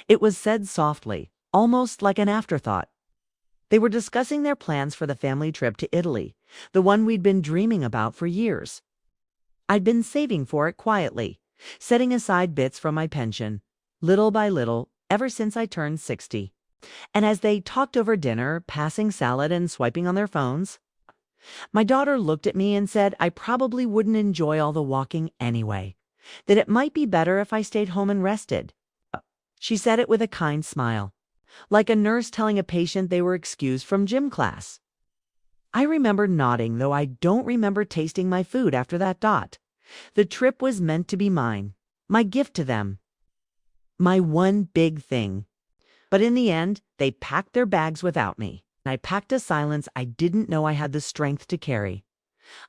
It was said softly, almost like an afterthought. They were discussing their plans for the family trip to Italy, the one we'd been dreaming about for years. I'd been saving for it quietly, setting aside bits from my pension, little by little, ever since I turned 60. And as they talked over dinner, passing salad and swiping on their phones, my daughter looked at me and said I probably wouldn't enjoy all the walking anyway, that it might be better if I stayed home and rested. She said it with a kind smile, like a nurse telling a patient they were excused from gym class. I remember nodding, though I don't remember tasting my food after that dot. The trip was meant to be mine, my gift to them, my one big thing. But in the end, they packed their bags without me. I packed a silence I didn't know I had the strength to carry.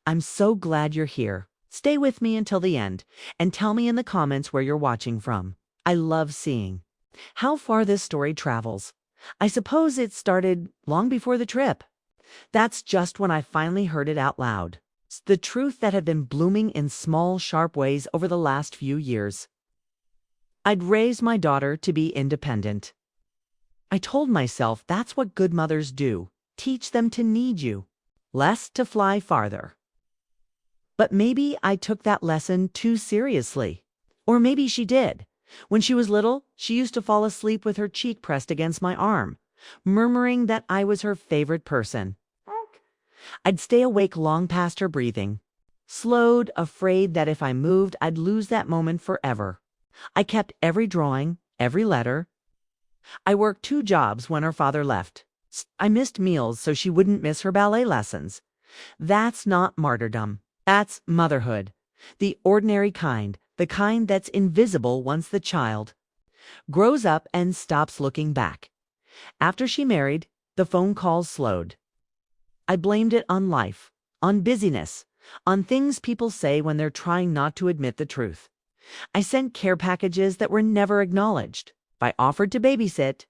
I'm so glad you're here. Stay with me until the end, and tell me in the comments where you're watching from. I love seeing how far this story travels. I suppose it started long before the trip. That's just when I finally heard it out loud. The truth that had been blooming in small, sharp ways over the last few years. I'd raised my daughter to be independent. I told myself that's what good mothers do. Teach them to need you, less to fly farther. But maybe I took that lesson too seriously. Or maybe she did. When she was little, she used to fall asleep with her cheek pressed against my arm, murmuring that I was her favorite person. I'd stay awake long past her breathing, slowed, afraid that if I moved, I'd lose that moment forever. I kept every drawing, every letter. I worked 2 jobs when her father left. I missed meals so she wouldn't miss her ballet lessons. That's not martyrdom. That's motherhood. The ordinary kind, the kind that's invisible once the child grows up and stops looking back. After she married, the phone calls slowed. I blamed it on life, on busyness, on things people say when they're trying not to admit the truth. I sent care packages that were never acknowledged. I offered to babysit,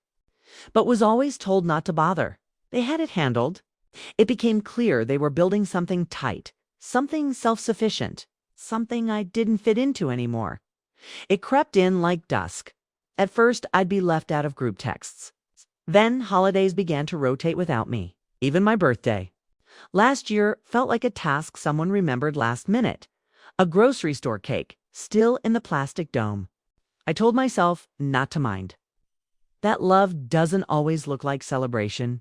but was always told not to bother. They had it handled. It became clear they were building something tight, something self-sufficient, something I didn't fit into anymore. It crept in like dusk. At first, I'd be left out of group texts. Then holidays began to rotate without me, even my birthday. Last year felt like a task someone remembered last minute. A grocery store cake, still in the plastic dome. I told myself not to mind. That love doesn't always look like celebration.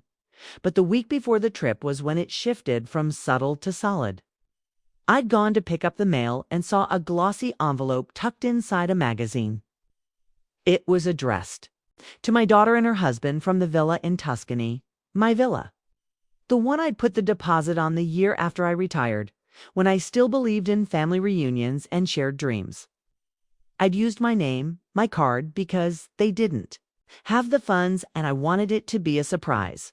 But the week before the trip was when it shifted from subtle to solid. I'd gone to pick up the mail and saw a glossy envelope tucked inside a magazine. It was addressed to my daughter and her husband from the villa in Tuscany, my villa. The one I'd put the deposit on the year after I retired, when I still believed in family reunions and shared dreams. I'd used my name, my card, because they didn't have the funds and I wanted it to be a surprise.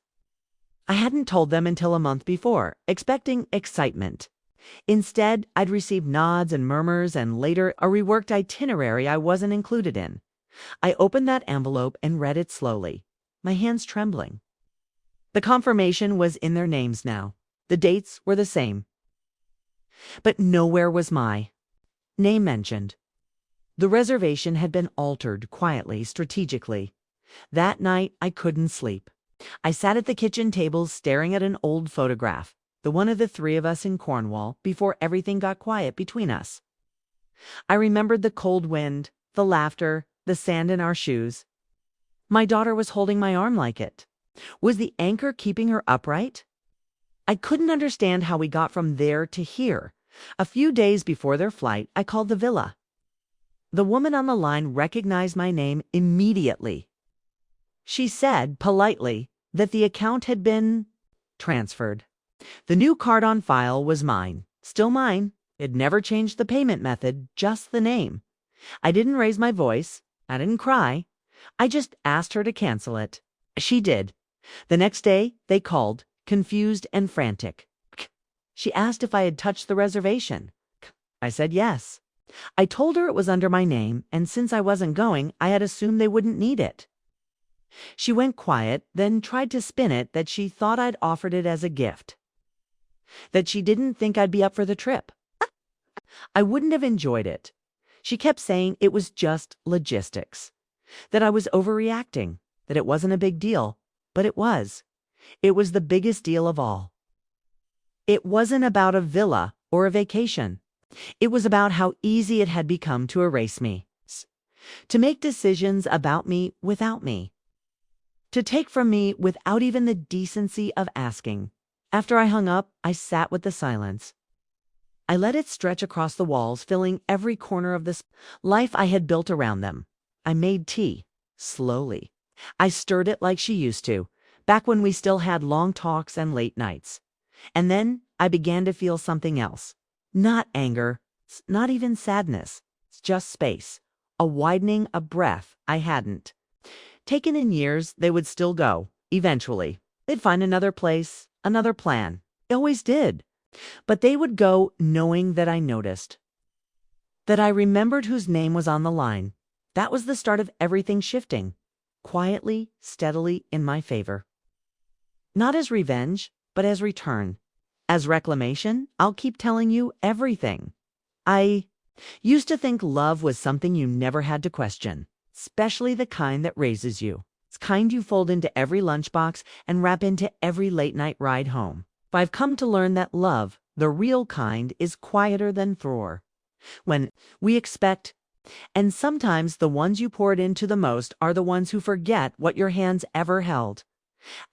I hadn't told them until a month before, expecting excitement. Instead, I'd received nods and murmurs and later a reworked itinerary I wasn't included in. I opened that envelope and read it slowly, my hands trembling. The confirmation was in their names now. The dates were the same. But nowhere was my name mentioned. The reservation had been altered quietly, strategically. That night, I couldn't sleep. I sat at the kitchen table staring at an old photograph, the one of the 3 of us in Cornwall, before everything got quiet between us. I remembered the cold wind, the laughter, the sand in our shoes. My daughter was holding my arm like it. Was the anchor keeping her upright? I couldn't understand how we got from there to here. A few days before their flight, I called the villa. The woman on the line recognized my name immediately. She said, politely, that the account had been transferred. The new card on file was mine, still mine. It never changed the payment method, just the name. I didn't raise my voice. I didn't cry. I just asked her to cancel it. She did. The next day, they called, confused and frantic. She asked if I had touched the reservation. I said yes. I told her it was under my name, and since I wasn't going, I had assumed they wouldn't need it. She went quiet, then tried to spin it that she thought I'd offered it as a gift. That she didn't think I'd be up for the trip. I wouldn't have enjoyed it. She kept saying it was just logistics. that I was overreacting, that it wasn't a big deal, but it was. It was the biggest deal of all. It wasn't about a villa or a vacation. It was about how easy it had become to erase me, to make decisions about me without me, to take from me without even the decency of asking. After I hung up, I sat with the silence. I let it stretch across the walls, filling every corner of this life I had built around them. I made tea, slowly. I stirred it like she used to, back when we still had long talks and late nights. And then I began to feel something else. Not anger, not even sadness, just space. A widening, a breath I hadn't taken in years. They would still go, eventually. They'd find another place, another plan. They always did. But they would go knowing that I noticed, that I remembered whose name was on the line. That was the start of everything shifting, quietly, steadily in my favor. Not as revenge, but as return. As reclamation. I'll keep telling you everything. I used to think love was something you never had to question, especially the kind that raises you. It's kind you fold into every lunchbox and wrap into every late-night ride home. But I've come to learn that love, the real kind, is quieter than Thor. When we expect, and sometimes the ones you pour it into the most are the ones who forget what your hands ever held.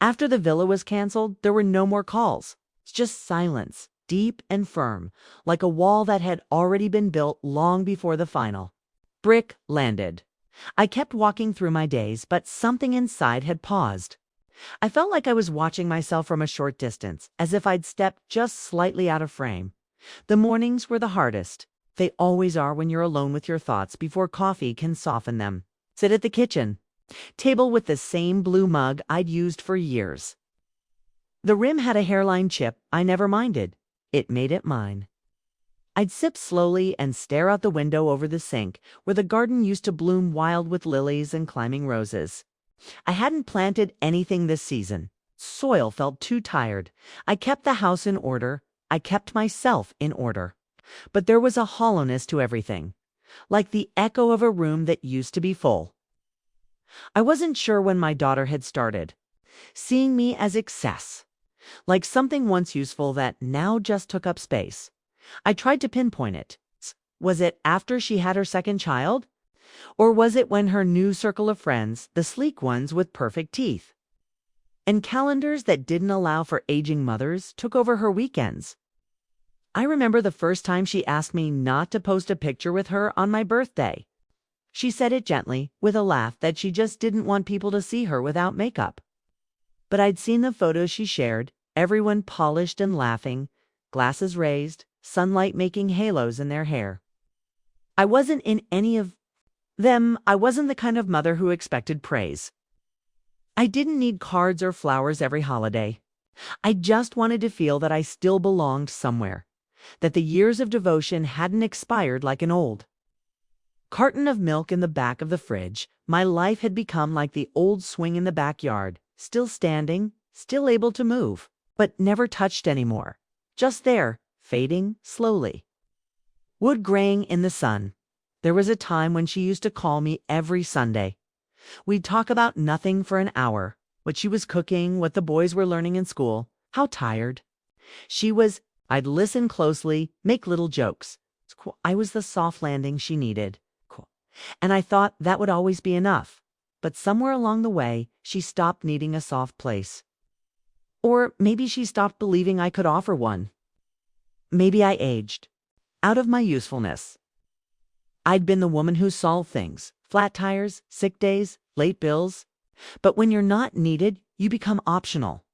After the villa was canceled, there were no more calls. It's just silence, deep and firm, like a wall that had already been built long before the final brick landed. I kept walking through my days, but something inside had paused. I felt like I was watching myself from a short distance, as if I'd stepped just slightly out of frame. The mornings were the hardest. They always are when you're alone with your thoughts before coffee can soften them. Sit at the kitchen table with the same blue mug I'd used for years. The rim had a hairline chip I never minded. It made it mine. I'd sip slowly and stare out the window over the sink, where the garden used to bloom wild with lilies and climbing roses. I hadn't planted anything this season. Soil felt too tired. I kept the house in order. I kept myself in order. But there was a hollowness to everything, like the echo of a room that used to be full. I wasn't sure when my daughter had started seeing me as excess, like something once useful that now just took up space. I tried to pinpoint it. Was it after she had her second child? Or was it when her new circle of friends, the sleek ones with perfect teeth and calendars that didn't allow for aging mothers, took over her weekends? I remember the first time she asked me not to post a picture with her on my birthday. She said it gently, with a laugh, that she just didn't want people to see her without makeup. But I'd seen the photos she shared, everyone polished and laughing, glasses raised, sunlight making halos in their hair. I wasn't in any of them. I wasn't the kind of mother who expected praise. I didn't need cards or flowers every holiday. I just wanted to feel that I still belonged somewhere, that the years of devotion hadn't expired like an old carton of milk in the back of the fridge. My life had become like the old swing in the backyard, still standing, still able to move, but never touched anymore. Just there, fading slowly. Wood graying in the sun. There was a time when she used to call me every Sunday. We'd talk about nothing for an hour, what she was cooking, what the boys were learning in school, how tired she was. I'd listen closely, make little jokes. I was the soft landing she needed. And I thought that would always be enough. But somewhere along the way, she stopped needing a soft place. Or maybe she stopped believing I could offer one. Maybe I aged out of my usefulness. I'd been the woman who solved things, flat tires, sick days, late bills. But when you're not needed, you become optional.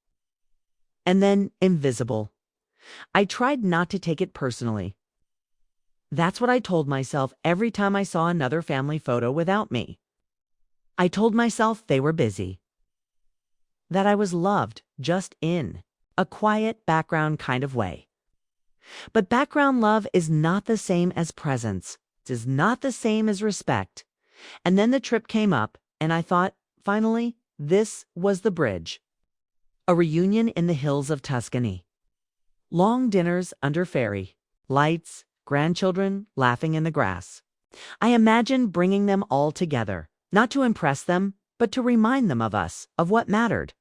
And then invisible. I tried not to take it personally. That's what I told myself every time I saw another family photo without me. I told myself they were busy, that I was loved just in a quiet background kind of way. But background love is not the same as presence. It is not the same as respect. And then the trip came up, and I thought, finally, this was the bridge. A reunion in the hills of Tuscany. Long dinners under fairy lights, grandchildren laughing in the grass. I imagined bringing them all together, Not to impress them, but to remind them of us, of what mattered.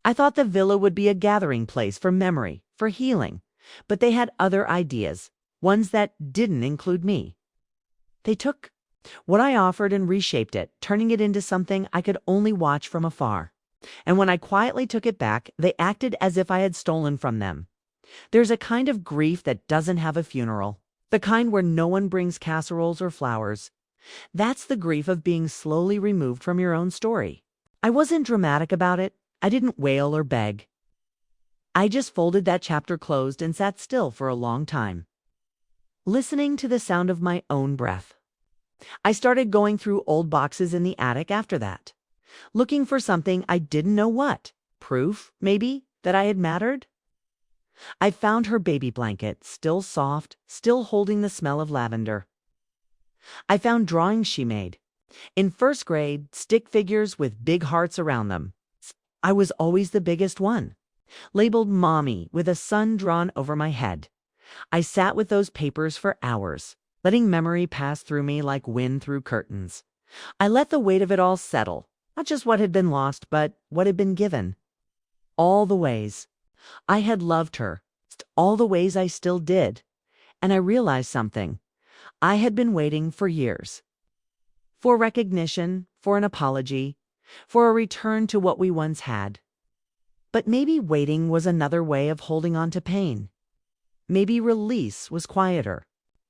I thought the villa would be a gathering place for memory, for healing, but they had other ideas, ones that didn't include me. They took what I offered and reshaped it, turning it into something I could only watch from afar. And when I quietly took it back, they acted as if I had stolen from them. There's a kind of grief that doesn't have a funeral, the kind where no one brings casseroles or flowers. That's the grief of being slowly removed from your own story. I wasn't dramatic about it. I didn't wail or beg. I just folded that chapter closed and sat still for a long time, listening to the sound of my own breath. I started going through old boxes in the attic after that, looking for something I didn't know what. Proof, maybe, that I had mattered? I found her baby blanket, still soft, still holding the smell of lavender. I found drawings she made. In first grade, stick figures with big hearts around them. I was always the biggest one, labeled Mommy with a sun drawn over my head. I sat with those papers for hours, letting memory pass through me like wind through curtains. I let the weight of it all settle, not just what had been lost, but what had been given. All the ways I had loved her, all the ways I still did. And I realized something. I had been waiting for years. For recognition, for an apology, for a return to what we once had. But maybe waiting was another way of holding on to pain. Maybe release was quieter.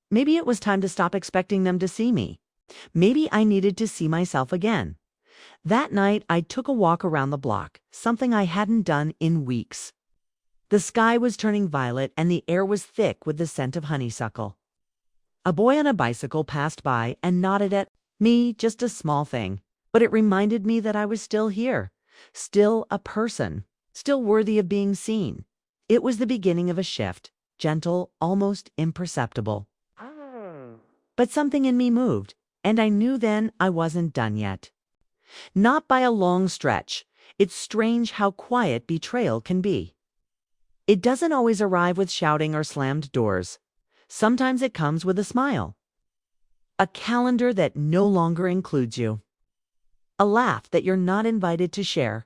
Maybe it was time to stop expecting them to see me. Maybe I needed to see myself again. That night, I took a walk around the block, something I hadn't done in weeks. The sky was turning violet and the air was thick with the scent of honeysuckle. A boy on a bicycle passed by and nodded at me, just a small thing, but it reminded me that I was still here, still a person, still worthy of being seen. It was the beginning of a shift, gentle, almost imperceptible. But something in me moved, and I knew then I wasn't done yet. Not by a long stretch. It's strange how quiet betrayal can be. It doesn't always arrive with shouting or slammed doors. Sometimes it comes with a smile. A calendar that no longer includes you. A laugh that you're not invited to share.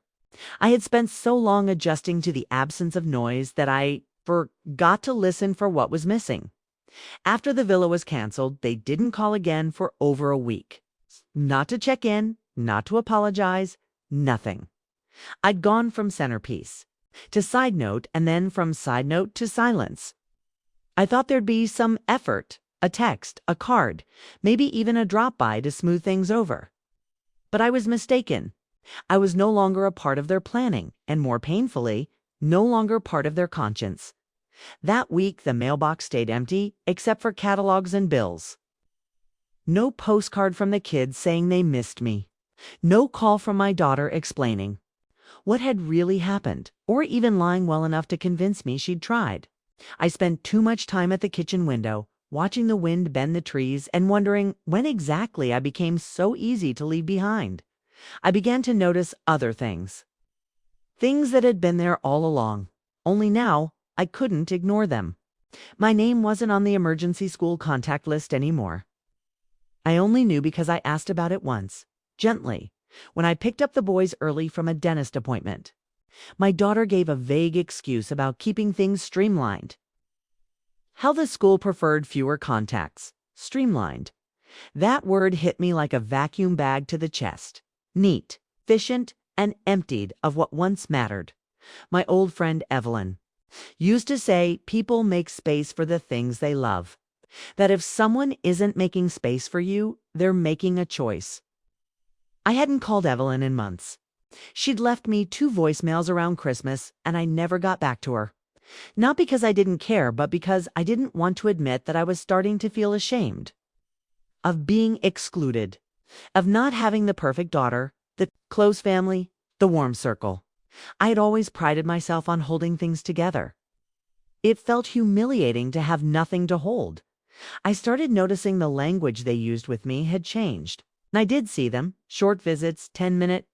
I had spent so long adjusting to the absence of noise that I forgot to listen for what was missing. After the villa was canceled, they didn't call again for over a week. Not to check in, not to apologize, nothing. I'd gone from centerpiece to side note and then from side note to silence. I thought there'd be some effort, a text, a card, maybe even a drop-by to smooth things over. But I was mistaken. I was no longer a part of their planning, and more painfully, no longer part of their conscience. That week, the mailbox stayed empty, except for catalogs and bills. No postcard from the kids saying they missed me. No call from my daughter explaining what had really happened, or even lying well enough to convince me she'd tried. I spent too much time at the kitchen window, watching the wind bend the trees and wondering when exactly I became so easy to leave behind. I began to notice other things. Things that had been there all along, only now I couldn't ignore them. My name wasn't on the emergency school contact list anymore. I only knew because I asked about it once, gently, when I picked up the boys early from a dentist appointment. My daughter gave a vague excuse about keeping things streamlined. How the school preferred fewer contacts. Streamlined. That word hit me like a vacuum bag to the chest. Neat, efficient, and emptied of what once mattered. My old friend Evelyn used to say people make space for the things they love. That if someone isn't making space for you, they're making a choice. I hadn't called Evelyn in months. She'd left me 2 voicemails around Christmas, and I never got back to her. Not because I didn't care, but because I didn't want to admit that I was starting to feel ashamed. Of being excluded. Of not having the perfect daughter, the close family, the warm circle. I had always prided myself on holding things together. It felt humiliating to have nothing to hold. I started noticing the language they used with me had changed. And I did see them, short visits, 10-minute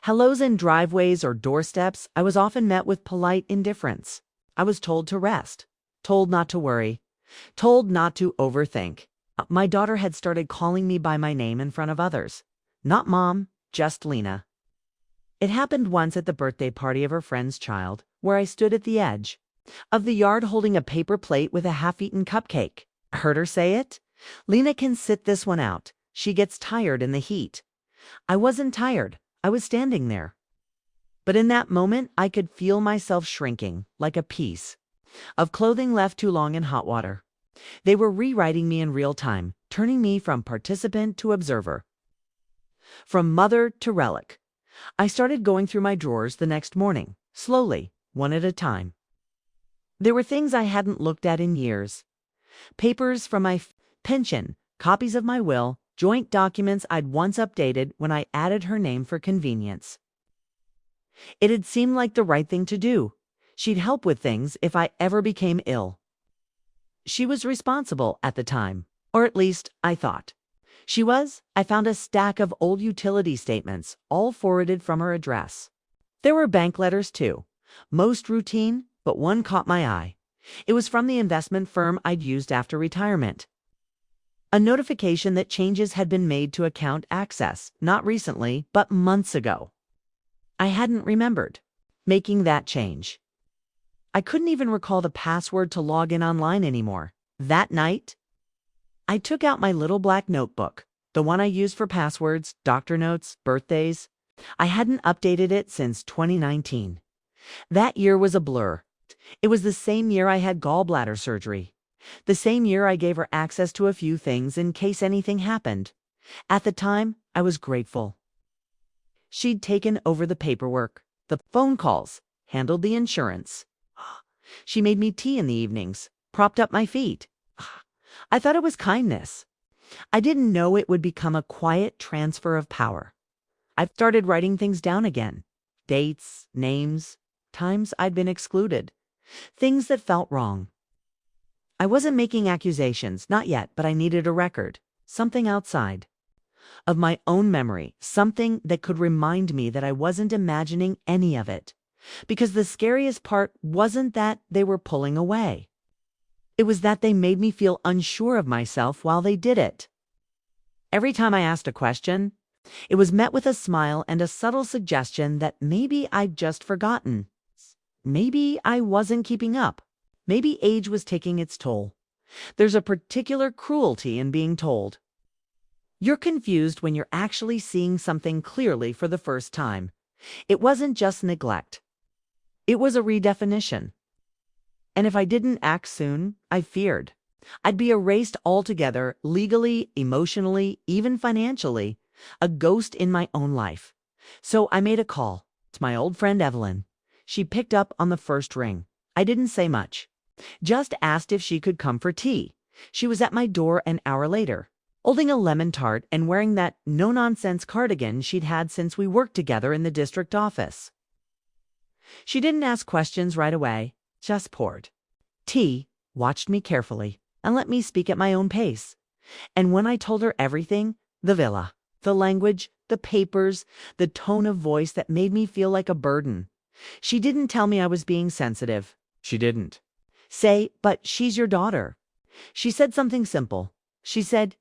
hellos in driveways or doorsteps. I was often met with polite indifference. I was told to rest, told not to worry, told not to overthink. My daughter had started calling me by my name in front of others. Not Mom, just Lena. It happened once at the birthday party of her friend's child, where I stood at the edge of the yard holding a paper plate with a half-eaten cupcake. Heard her say it? Lena can sit this one out. She gets tired in the heat. I wasn't tired. I was standing there. But in that moment, I could feel myself shrinking, like a piece of clothing left too long in hot water. They were rewriting me in real time, turning me from participant to observer, from mother to relic. I started going through my drawers the next morning, slowly, one at a time. There were things I hadn't looked at in years. Papers from my pension, copies of my will, joint documents I'd once updated when I added her name for convenience. It had seemed like the right thing to do. She'd help with things if I ever became ill. She was responsible at the time, or at least I thought. She was. I found a stack of old utility statements, all forwarded from her address. There were bank letters too, most routine, but one caught my eye. It was from the investment firm I'd used after retirement. A notification that changes had been made to account access, not recently, but months ago. I hadn't remembered making that change. I couldn't even recall the password to log in online anymore. That night, I took out my little black notebook, the one I used for passwords, doctor notes, birthdays. I hadn't updated it since 2019. That year was a blur. It was the same year I had gallbladder surgery. The same year I gave her access to a few things in case anything happened. At the time, I was grateful. She'd taken over the paperwork, the phone calls, handled the insurance. She made me tea in the evenings, propped up my feet. I thought it was kindness. I didn't know it would become a quiet transfer of power. I've started writing things down again. Dates, names, times I'd been excluded. Things that felt wrong. I wasn't making accusations, not yet, but I needed a record. Something outside of my own memory. Something that could remind me that I wasn't imagining any of it. Because the scariest part wasn't that they were pulling away. It was that they made me feel unsure of myself while they did it. Every time I asked a question, it was met with a smile and a subtle suggestion that maybe I'd just forgotten. Maybe I wasn't keeping up. Maybe age was taking its toll. There's a particular cruelty in being told. You're confused when you're actually seeing something clearly for the first time. It wasn't just neglect. It was a redefinition. And if I didn't act soon, I feared I'd be erased altogether, legally, emotionally, even financially, a ghost in my own life. So I made a call to my old friend Evelyn. She picked up on the first ring. I didn't say much, just asked if she could come for tea. She was at my door an hour later, holding a lemon tart and wearing that no-nonsense cardigan she'd had since we worked together in the district office. She didn't ask questions right away, just poured tea, watched me carefully, and let me speak at my own pace. And when I told her everything, the villa, the language, the papers, the tone of voice that made me feel like a burden, she didn't tell me I was being sensitive. She didn't say, but she's your daughter. She said something simple. She said,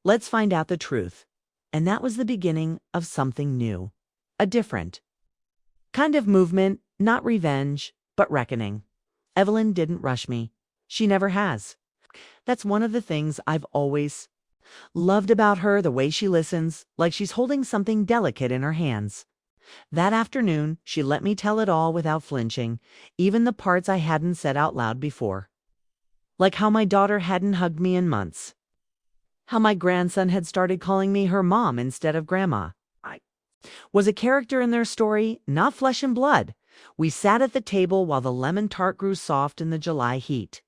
let's find out the truth. And that was the beginning of something new, a different kind of movement, not revenge, but reckoning. Evelyn didn't rush me. She never has. That's one of the things I've always loved about her, the way she listens, like she's holding something delicate in her hands. That afternoon, she let me tell it all without flinching, even the parts I hadn't said out loud before. Like how my daughter hadn't hugged me in months. How my grandson had started calling me her mom instead of grandma. I was a character in their story, not flesh and blood. We sat at the table while the lemon tart grew soft in the July heat.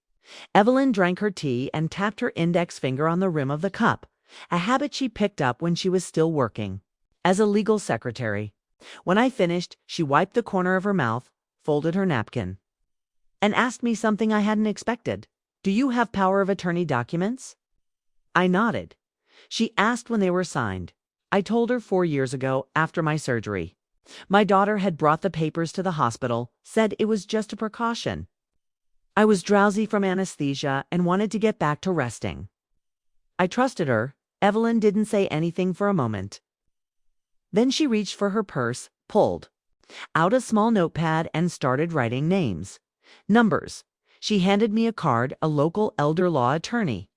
Evelyn drank her tea and tapped her index finger on the rim of the cup, a habit she picked up when she was still working as a legal secretary. When I finished, she wiped the corner of her mouth, folded her napkin, and asked me something I hadn't expected. Do you have power of attorney documents? I nodded. She asked when they were signed. I told her 4 years ago, after my surgery. My daughter had brought the papers to the hospital, said it was just a precaution. I was drowsy from anesthesia and wanted to get back to resting. I trusted her, Evelyn didn't say anything for a moment. Then she reached for her purse, pulled out a small notepad, and started writing names, numbers. She handed me a card, a local elder law attorney.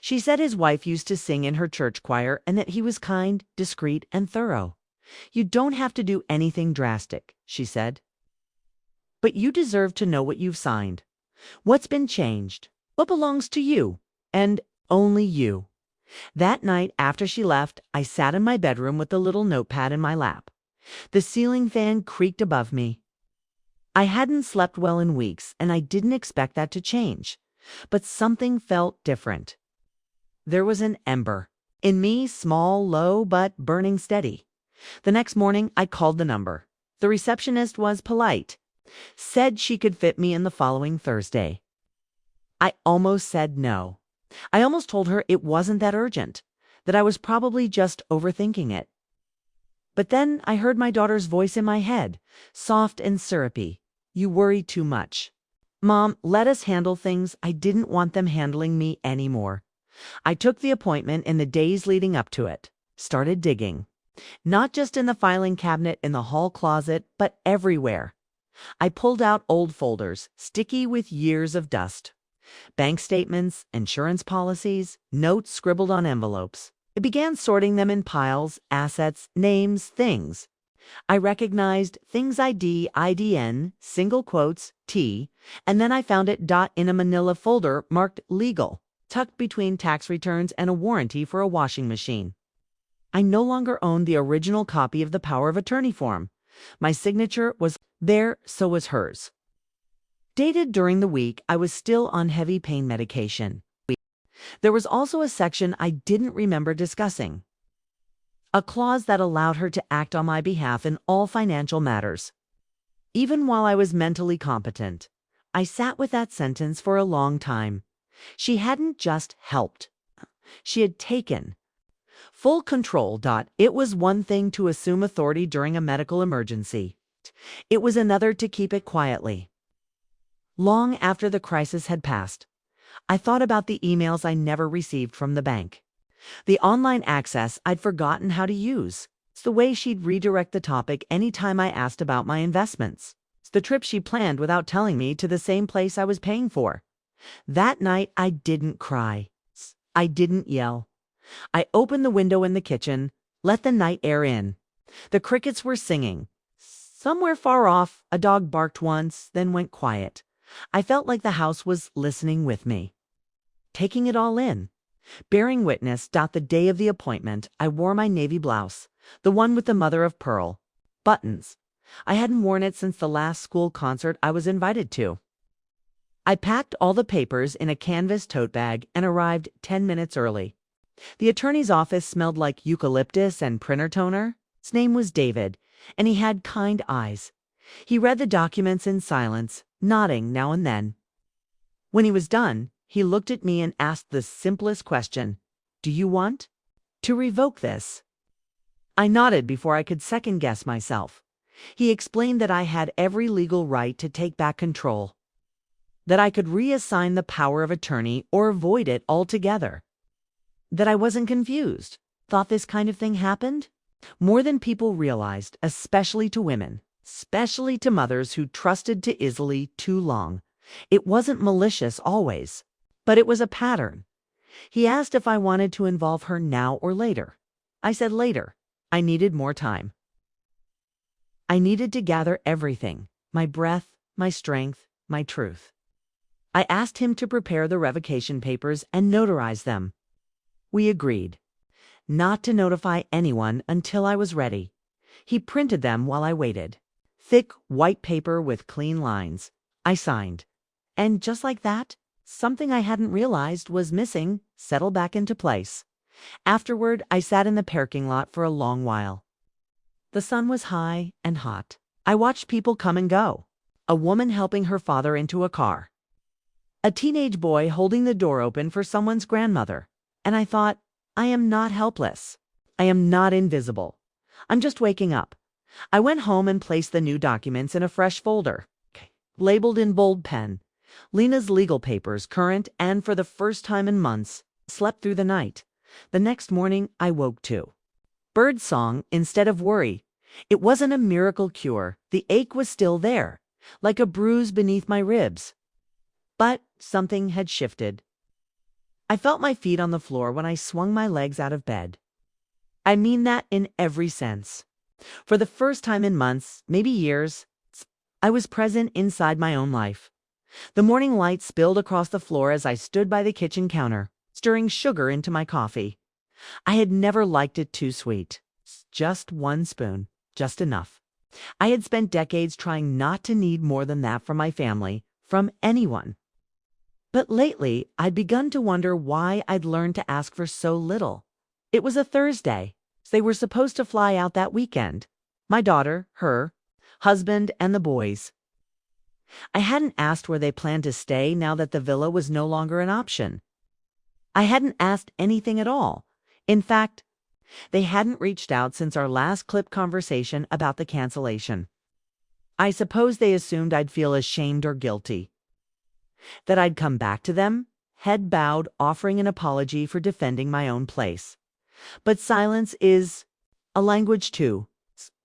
She said his wife used to sing in her church choir and that he was kind, discreet, and thorough. You don't have to do anything drastic, she said. But you deserve to know what you've signed. What's been changed? What belongs to you? And only you. That night after she left, I sat in my bedroom with the little notepad in my lap. The ceiling fan creaked above me. I hadn't slept well in weeks, and I didn't expect that to change. But something felt different. There was an ember in me, small, low, but burning steady. The next morning, I called the number. The receptionist was polite. Said she could fit me in the following Thursday. I almost said no. I almost told her it wasn't that urgent, that I was probably just overthinking it. But then I heard my daughter's voice in my head, soft and syrupy. You worry too much. Mom, let us handle things. I didn't want them handling me anymore. I took the appointment in the days leading up to it. Started digging. Not just in the filing cabinet in the hall closet, but everywhere. I pulled out old folders, sticky with years of dust. Bank statements, insurance policies, notes scribbled on envelopes. I began sorting them in piles, assets, names, things. I recognized things ID, IDN, single quotes, T, and then I found it in a manila folder marked legal, tucked between tax returns and a warranty for a washing machine. I no longer owned the original copy of the power of attorney form. My signature was there, so was hers. Dated during the week, I was still on heavy pain medication. There was also a section I didn't remember discussing. A clause that allowed her to act on my behalf in all financial matters. Even while I was mentally competent, I sat with that sentence for a long time. She hadn't just helped. She had taken full control. It was one thing to assume authority during a medical emergency. It was another to keep it quietly. Long after the crisis had passed, I thought about the emails I never received from the bank. The online access I'd forgotten how to use. It's the way she'd redirect the topic anytime I asked about my investments. It's the trip she planned without telling me to the same place I was paying for. That night, I didn't cry. I didn't yell. I opened the window in the kitchen, let the night air in. The crickets were singing. Somewhere far off, a dog barked once, then went quiet. I felt like the house was listening with me, taking it all in. Bearing witness. The day of the appointment, I wore my navy blouse, the one with the mother of pearl buttons. I hadn't worn it since the last school concert I was invited to. I packed all the papers in a canvas tote bag and arrived 10 minutes early. The attorney's office smelled like eucalyptus and printer toner. His name was David, and he had kind eyes. He read the documents in silence, nodding now and then. When he was done, he looked at me and asked the simplest question. Do you want to revoke this? I nodded before I could second-guess myself. He explained that I had every legal right to take back control, that I could reassign the power of attorney or avoid it altogether, that I wasn't confused, thought this kind of thing happened more than people realized, especially to women, especially to mothers who trusted too easily too long. It wasn't malicious always, but it was a pattern. He asked if I wanted to involve her now or later. I said later. I needed more time. I needed to gather everything, my breath, my strength, my truth. I asked him to prepare the revocation papers and notarize them. We agreed not to notify anyone until I was ready. He printed them while I waited. Thick white paper with clean lines. I signed. And just like that, something I hadn't realized was missing settled back into place. Afterward, I sat in the parking lot for a long while. The sun was high and hot. I watched people come and go. A woman helping her father into a car. A teenage boy holding the door open for someone's grandmother. And I thought, I am not helpless. I am not invisible. I'm just waking up. I went home and placed the new documents in a fresh folder, labeled in bold pen. Lena's legal papers, current and for the first time in months. Slept through the night. The next morning, I woke to birdsong instead of worry. It wasn't a miracle cure. The ache was still there, like a bruise beneath my ribs. But something had shifted. I felt my feet on the floor when I swung my legs out of bed. I mean that in every sense. For the first time in months, maybe years, I was present inside my own life. The morning light spilled across the floor as I stood by the kitchen counter, stirring sugar into my coffee. I had never liked it too sweet. Just one spoon, just enough. I had spent decades trying not to need more than that from my family, from anyone. But lately, I'd begun to wonder why I'd learned to ask for so little. It was a Thursday. They were supposed to fly out that weekend. My daughter, her husband, and the boys. I hadn't asked where they planned to stay now that the villa was no longer an option. I hadn't asked anything at all. In fact, they hadn't reached out since our last clip conversation about the cancellation. I suppose they assumed I'd feel ashamed or guilty. That I'd come back to them, head bowed, offering an apology for defending my own place. But silence is a language too.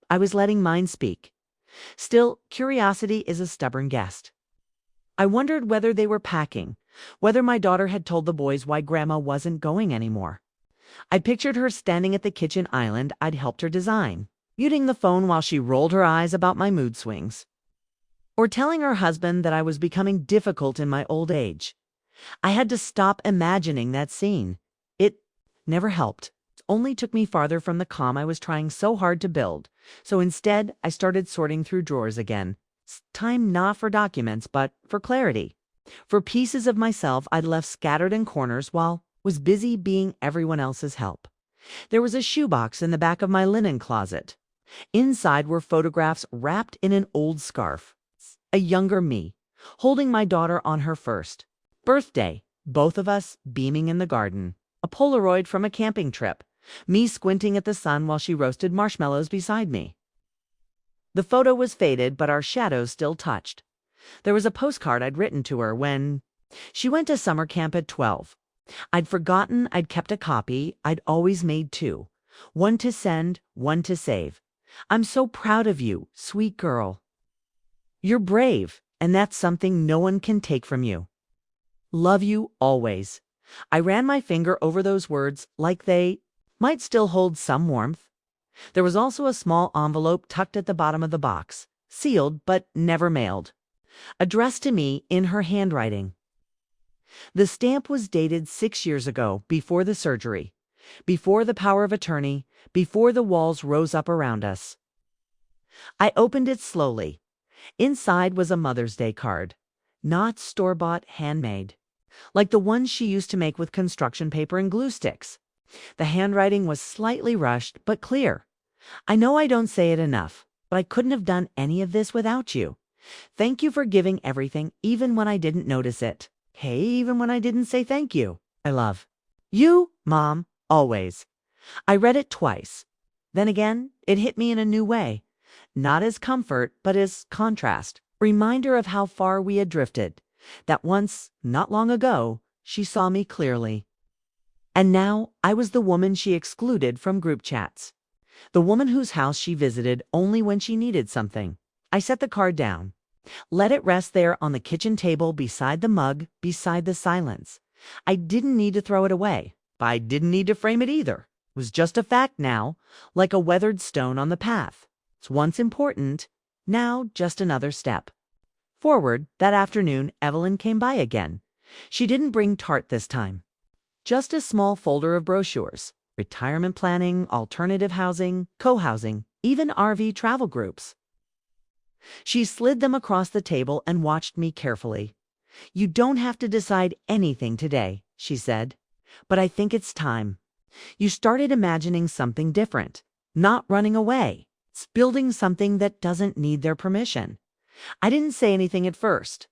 I was letting mine speak. Still, curiosity is a stubborn guest. I wondered whether they were packing, whether my daughter had told the boys why Grandma wasn't going anymore. I pictured her standing at the kitchen island I'd helped her design, muting the phone while she rolled her eyes about my mood swings. Or telling her husband that I was becoming difficult in my old age. I had to stop imagining that scene. It never helped. It only took me farther from the calm I was trying so hard to build. So instead, I started sorting through drawers again. It's time not for documents, but for clarity. For pieces of myself I'd left scattered in corners while was busy being everyone else's help. There was a shoebox in the back of my linen closet. Inside were photographs wrapped in an old scarf. A younger me, holding my daughter on her first birthday, both of us beaming in the garden. A Polaroid from a camping trip, me squinting at the sun while she roasted marshmallows beside me. The photo was faded, but our shadows still touched. There was a postcard I'd written to her when she went to summer camp at 12. I'd forgotten I'd kept a copy. I'd always made two. One to send, one to save. I'm so proud of you, sweet girl. You're brave, and that's something no one can take from you. Love you always. I ran my finger over those words like they might still hold some warmth. There was also a small envelope tucked at the bottom of the box, sealed but never mailed. Addressed to me in her handwriting. The stamp was dated 6 years ago, before the surgery, before the power of attorney, before the walls rose up around us. I opened it slowly. Inside was a Mother's Day card, not store-bought, handmade, like the ones she used to make with construction paper and glue sticks. The handwriting was slightly rushed, but clear. I know I don't say it enough, but I couldn't have done any of this without you. Thank you for giving everything, even when I didn't notice it. Hey, even when I didn't say thank you. I love you, Mom, always. I read it twice. Then again, it hit me in a new way. Not as comfort, but as contrast. Reminder of how far we had drifted. That once, not long ago, she saw me clearly. And now I was the woman she excluded from group chats. The woman whose house she visited only when she needed something. I set the card down. Let it rest there on the kitchen table beside the mug, beside the silence. I didn't need to throw it away. I didn't need to frame it either. It was just a fact now, like a weathered stone on the path. It's once important, now just another step. Forward, that afternoon, Evelyn came by again. She didn't bring tart this time. Just a small folder of brochures. Retirement planning, alternative housing, co-housing, even RV travel groups. She slid them across the table and watched me carefully. You don't have to decide anything today, she said. But I think it's time. You started imagining something different. Not running away. It's building something that doesn't need their permission. I didn't say anything at first.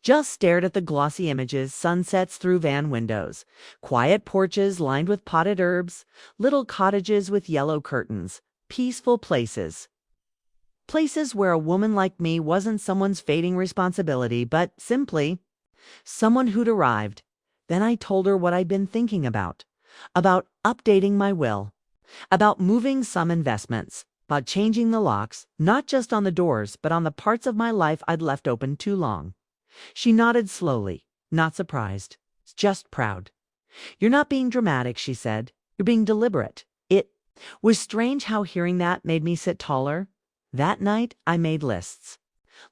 Just stared at the glossy images, sunsets through van windows, quiet porches lined with potted herbs, little cottages with yellow curtains, peaceful places. Places where a woman like me wasn't someone's fading responsibility, but simply someone who'd arrived. Then I told her what I'd been thinking about. about updating my will, about moving some investments, about changing the locks, not just on the doors, but on the parts of my life I'd left open too long. She nodded slowly, not surprised, just proud. "You're not being dramatic," she said. "You're being deliberate." It was strange how hearing that made me sit taller. That night, I made lists.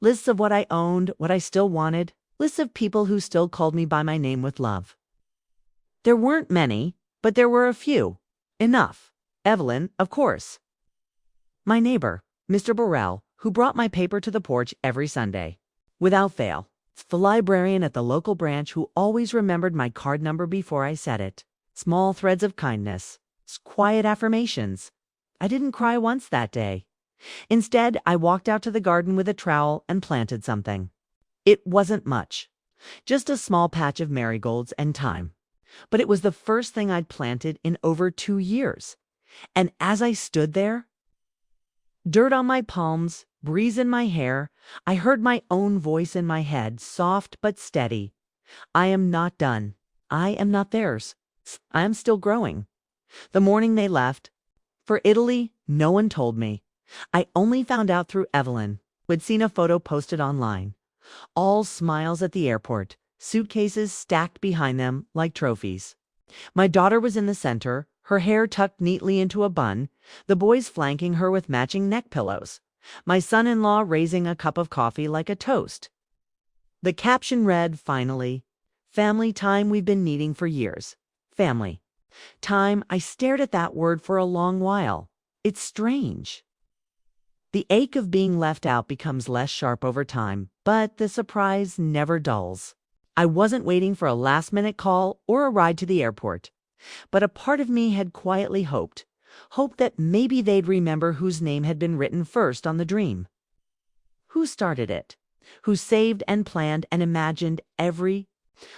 Lists of what I owned, what I still wanted, lists of people who still called me by my name with love. There weren't many, but there were a few. Enough. Evelyn, of course. My neighbor, Mr. Burrell, who brought my paper to the porch every Sunday. Without fail. The librarian at the local branch who always remembered my card number before I said it. Small threads of kindness. Quiet affirmations. I didn't cry once that day. Instead, I walked out to the garden with a trowel and planted something. It wasn't much. Just a small patch of marigolds and thyme. But it was the first thing I'd planted in over 2 years. And as I stood there, dirt on my palms, breeze in my hair, I heard my own voice in my head, soft but steady. "I am not done. I am not theirs. I am still growing." The morning they left for Italy, no one told me. I only found out through Evelyn, who had seen a photo posted online. All smiles at the airport, suitcases stacked behind them like trophies. My daughter was in the center, her hair tucked neatly into a bun, the boys flanking her with matching neck pillows. My son-in-law raising a cup of coffee like a toast. The caption read, finally, "Family time we've been needing for years." Family. Time, I stared at that word for a long while. It's strange. The ache of being left out becomes less sharp over time, but the surprise never dulls. I wasn't waiting for a last-minute call or a ride to the airport, but a part of me had quietly hoped that maybe they'd remember whose name had been written first on the dream. Who started it? Who saved and planned and imagined every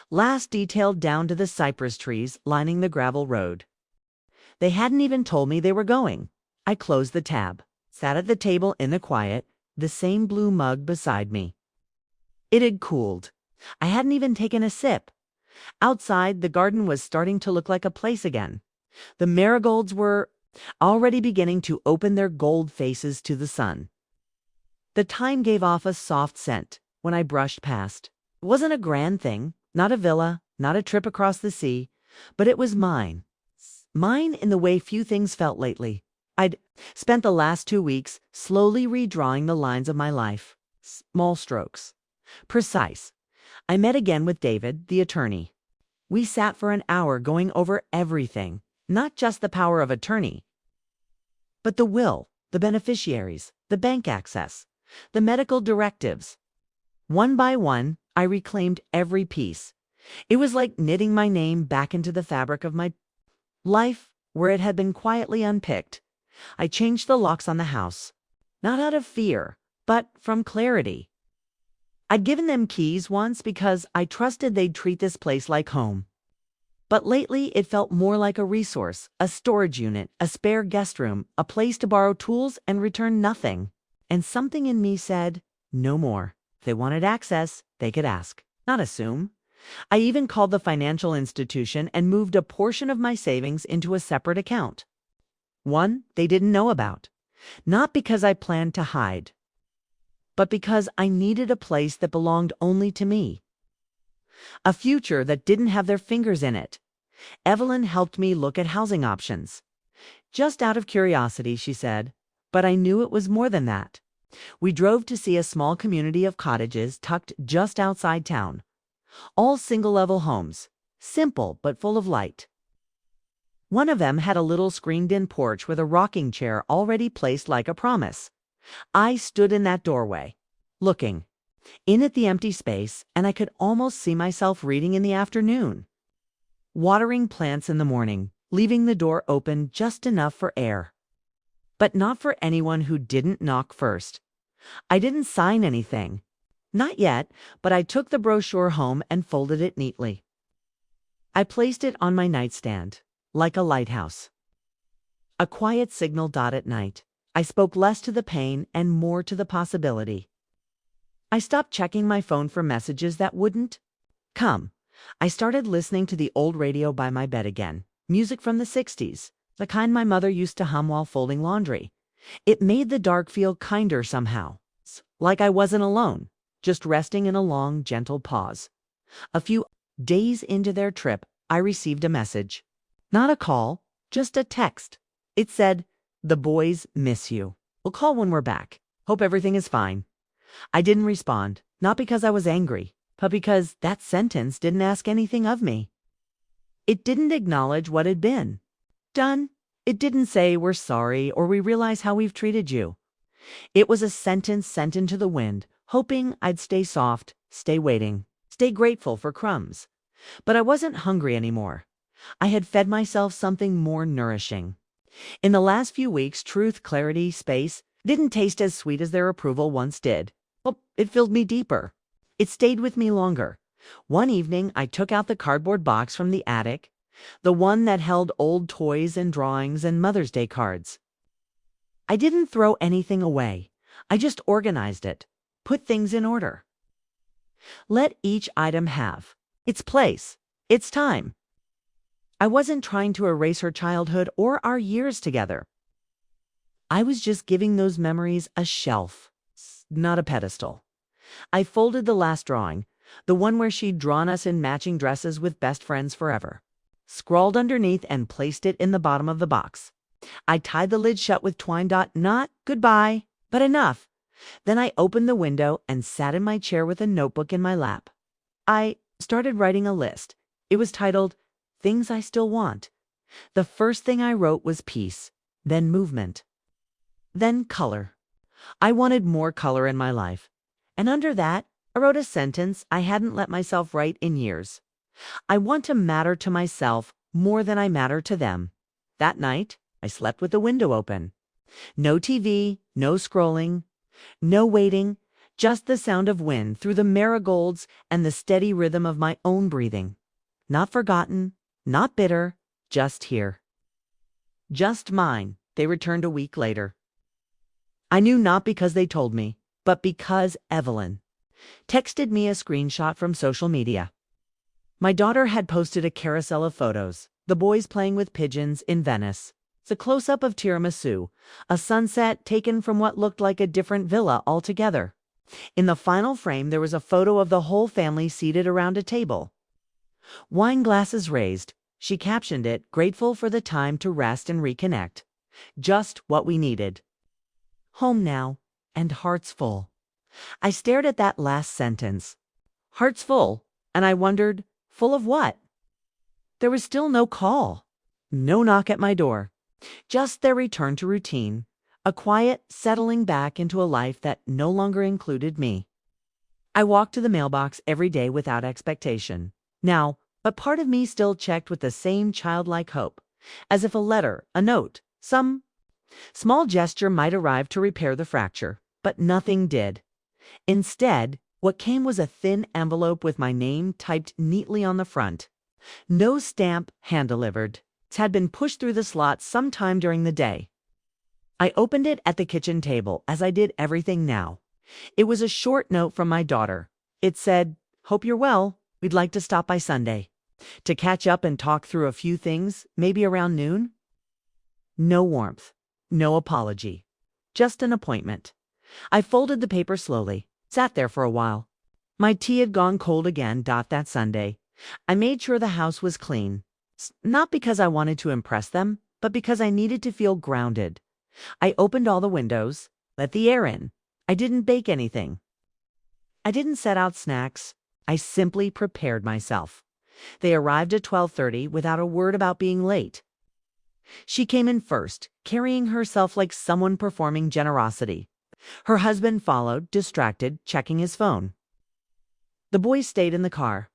last detail down to the cypress trees lining the gravel road? They hadn't even told me they were going. I closed the tab, sat at the table in the quiet, the same blue mug beside me. It had cooled. I hadn't even taken a sip. Outside, the garden was starting to look like a place again. The marigolds were already beginning to open their gold faces to the sun. The thyme gave off a soft scent when I brushed past. It wasn't a grand thing, not a villa, not a trip across the sea, but it was mine. Mine in the way few things felt lately. I'd spent the last 2 weeks slowly redrawing the lines of my life. Small strokes. Precise. I met again with David, the attorney. We sat for an hour going over everything, not just the power of attorney, but the will, the beneficiaries, the bank access, the medical directives. One by one, I reclaimed every piece. It was like knitting my name back into the fabric of my life where it had been quietly unpicked. I changed the locks on the house, not out of fear, but from clarity. I'd given them keys once because I trusted they'd treat this place like home. But lately it felt more like a resource, a storage unit, a spare guest room, a place to borrow tools and return nothing. And something in me said, no more. If they wanted access, they could ask, not assume. I even called the financial institution and moved a portion of my savings into a separate account. One they didn't know about. Not because I planned to hide, but because I needed a place that belonged only to me. A future that didn't have their fingers in it. Evelyn helped me look at housing options. Just out of curiosity, she said, but I knew it was more than that. We drove to see a small community of cottages tucked just outside town. All single-level homes, simple but full of light. One of them had a little screened-in porch with a rocking chair already placed like a promise. I stood in that doorway, looking in at the empty space, and I could almost see myself reading in the afternoon, watering plants in the morning, leaving the door open just enough for air. But not for anyone who didn't knock first. I didn't sign anything. Not yet, but I took the brochure home and folded it neatly. I placed it on my nightstand, like a lighthouse. A quiet signal dot at night. I spoke less to the pain and more to the possibility. I stopped checking my phone for messages that wouldn't come. I started listening to the old radio by my bed again. Music from the 60s, the kind my mother used to hum while folding laundry. It made the dark feel kinder somehow, like I wasn't alone, just resting in a long, gentle pause. A few days into their trip, I received a message. Not a call, just a text. It said, "The boys miss you. We'll call when we're back. Hope everything is fine." I didn't respond, not because I was angry, but because that sentence didn't ask anything of me. It didn't acknowledge what had been done. It didn't say we're sorry or we realize how we've treated you. It was a sentence sent into the wind, hoping I'd stay soft, stay waiting, stay grateful for crumbs. But I wasn't hungry anymore. I had fed myself something more nourishing. In the last few weeks, truth, clarity, space didn't taste as sweet as their approval once did. Well, it filled me deeper. It stayed with me longer. One evening, I took out the cardboard box from the attic, the one that held old toys and drawings and Mother's Day cards. I didn't throw anything away. I just organized it, put things in order. Let each item have its place, its time. I wasn't trying to erase her childhood or our years together. I was just giving those memories a shelf, not a pedestal. I folded the last drawing, the one where she'd drawn us in matching dresses with best friends forever, scrawled underneath and placed it in the bottom of the box. I tied the lid shut with twine. Not goodbye, but enough. Then I opened the window and sat in my chair with a notebook in my lap. I started writing a list. It was titled, "Things I Still Want." The first thing I wrote was peace, then movement, then color. I wanted more color in my life. And under that, I wrote a sentence I hadn't let myself write in years. I want to matter to myself more than I matter to them. That night, I slept with the window open. No TV, no scrolling, no waiting, just the sound of wind through the marigolds and the steady rhythm of my own breathing. Not forgotten, not bitter, just here. Just mine, they returned a week later. I knew not because they told me, but because Evelyn texted me a screenshot from social media. My daughter had posted a carousel of photos, the boys playing with pigeons in Venice. It's a close-up of tiramisu, a sunset taken from what looked like a different villa altogether. In the final frame, there was a photo of the whole family seated around a table. Wine glasses raised. She captioned it, "Grateful for the time to rest and reconnect." Just what we needed. Home now, and hearts full. I stared at that last sentence. Hearts full, and I wondered, full of what? There was still no call, no knock at my door, just their return to routine, a quiet settling back into a life that no longer included me. I walked to the mailbox every day without expectation. Now, but part of me still checked with the same childlike hope, as if a letter, a note, some small gesture might arrive to repair the fracture, but nothing did. Instead, what came was a thin envelope with my name typed neatly on the front. No stamp, hand-delivered. It had been pushed through the slot sometime during the day. I opened it at the kitchen table, as I did everything now. It was a short note from my daughter. It said, "Hope you're well. We'd like to stop by Sunday to catch up and talk through a few things, maybe around noon." No warmth, no apology, just an appointment. I folded the paper slowly, sat there for a while. My tea had gone cold again. That Sunday, I made sure the house was clean, not because I wanted to impress them, but because I needed to feel grounded. I opened all the windows, let the air in. I didn't bake anything. I didn't set out snacks. I simply prepared myself. They arrived at 12:30 without a word about being late. She came in first, carrying herself like someone performing generosity. Her husband followed, distracted, checking his phone. The boys stayed in the car.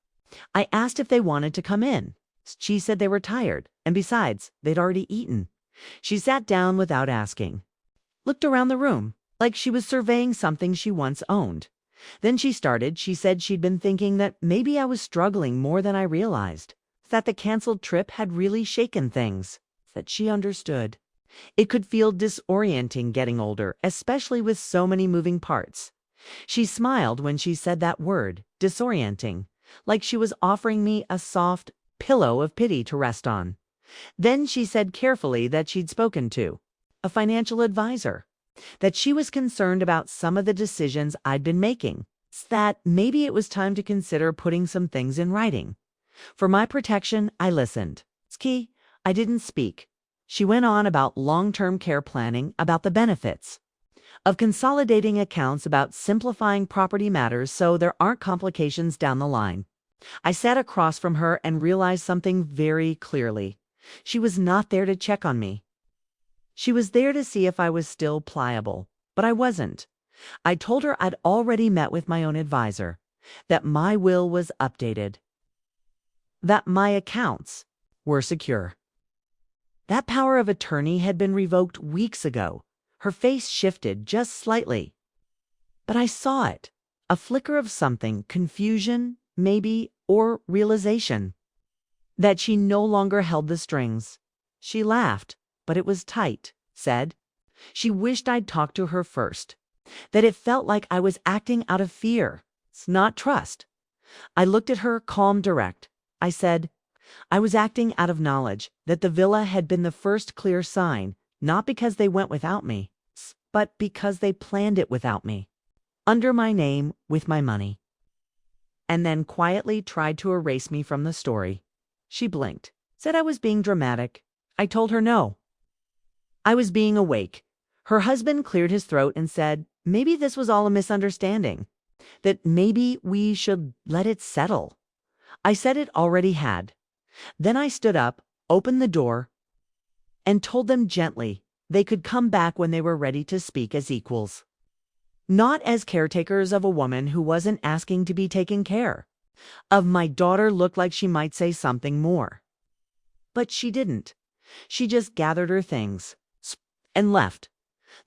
I asked if they wanted to come in. She said they were tired, and besides, they'd already eaten. She sat down without asking, looked around the room, like she was surveying something she once owned. Then she said she'd been thinking that maybe I was struggling more than I realized, that the canceled trip had really shaken things, that she understood. It could feel disorienting getting older, especially with so many moving parts. She smiled when she said that word, disorienting, like she was offering me a soft pillow of pity to rest on. Then she said carefully that she'd spoken to a financial advisor, that she was concerned about some of the decisions I'd been making, that maybe it was time to consider putting some things in writing. For my protection, I listened. Ski, I didn't speak. She went on about long-term care planning, about the benefits of consolidating accounts, about simplifying property matters so there aren't complications down the line. I sat across from her and realized something very clearly. She was not there to check on me. She was there to see if I was still pliable, but I wasn't. I told her I'd already met with my own advisor, that my will was updated, that my accounts were secure. That power of attorney had been revoked weeks ago. Her face shifted just slightly. But I saw it, a flicker of something, confusion, maybe, or realization, that she no longer held the strings. She laughed, but it was tight, said she wished I'd talked to her first, that it felt like I was acting out of fear, not trust. I looked at her, calm, direct. I said, I was acting out of knowledge, that the villa had been the first clear sign, not because they went without me, but because they planned it without me, under my name, with my money. And then quietly tried to erase me from the story. She blinked, said I was being dramatic. I told her no. I was being awake. Her husband cleared his throat and said, maybe this was all a misunderstanding, that maybe we should let it settle. I said it already had. Then I stood up, opened the door, and told them gently they could come back when they were ready to speak as equals. Not as caretakers of a woman who wasn't asking to be taken care of. My daughter looked like she might say something more. But she didn't. She just gathered her things and left.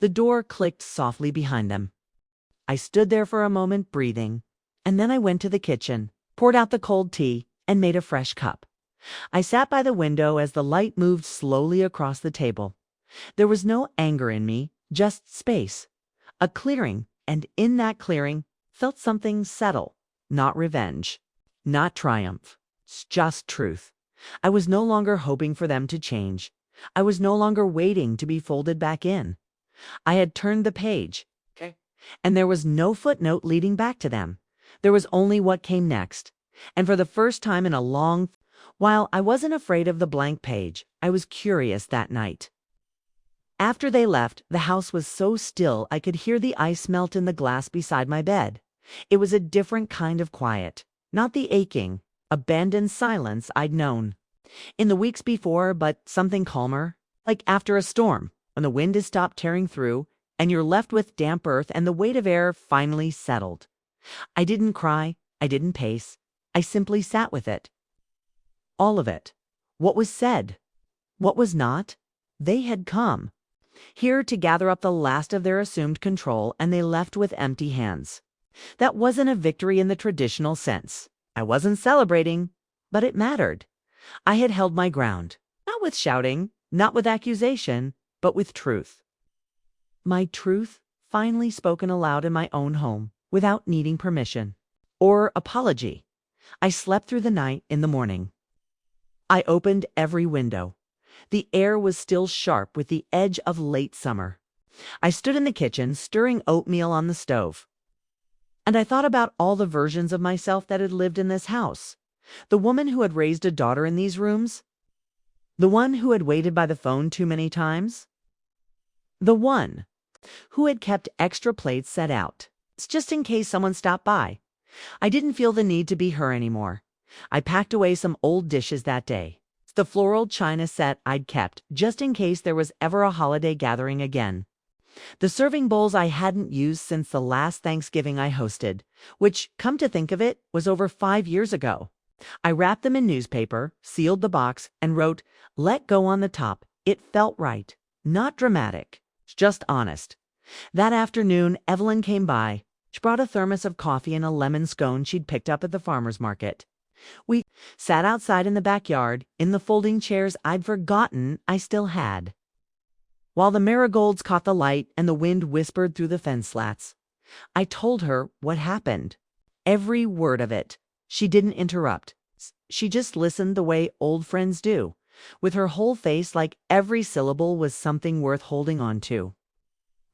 The door clicked softly behind them. I stood there for a moment, breathing, and then I went to the kitchen, poured out the cold tea, and made a fresh cup. I sat by the window as the light moved slowly across the table. There was no anger in me, just space, a clearing, and in that clearing felt something settle, not revenge, not triumph, just truth. I was no longer hoping for them to change. I was no longer waiting to be folded back in. I had turned the page, and there was no footnote leading back to them. There was only what came next. And for the first time in a long while, I wasn't afraid of the blank page. I was curious that night. After they left, the house was so still I could hear the ice melt in the glass beside my bed. It was a different kind of quiet, not the aching, abandoned silence I'd known in the weeks before, but something calmer, like after a storm, when the wind has stopped tearing through and you're left with damp earth and the weight of air finally settled. I didn't cry, I didn't pace, I simply sat with it. All of it. What was said, what was not. They had come here to gather up the last of their assumed control, and they left with empty hands. That wasn't a victory in the traditional sense. I wasn't celebrating, but it mattered. I had held my ground, not with shouting, not with accusation, but with truth. My truth, finally spoken aloud in my own home, without needing permission or apology. I slept through the night. In the morning, I opened every window. The air was still sharp with the edge of late summer. I stood in the kitchen, stirring oatmeal on the stove. And I thought about all the versions of myself that had lived in this house. The woman who had raised a daughter in these rooms. The one who had waited by the phone too many times. The one who had kept extra plates set out, just in case someone stopped by. I didn't feel the need to be her anymore. I packed away some old dishes that day. The floral china set I'd kept, just in case there was ever a holiday gathering again. The serving bowls I hadn't used since the last Thanksgiving I hosted, which, come to think of it, was over 5 years ago. I wrapped them in newspaper, sealed the box, and wrote, "Let go" on the top. It felt right. Not dramatic. Just honest. That afternoon, Evelyn came by. She brought a thermos of coffee and a lemon scone she'd picked up at the farmer's market. We sat outside in the backyard, in the folding chairs I'd forgotten I still had, while the marigolds caught the light and the wind whispered through the fence slats. I told her what happened. Every word of it. She didn't interrupt. She just listened the way old friends do, with her whole face like every syllable was something worth holding on to.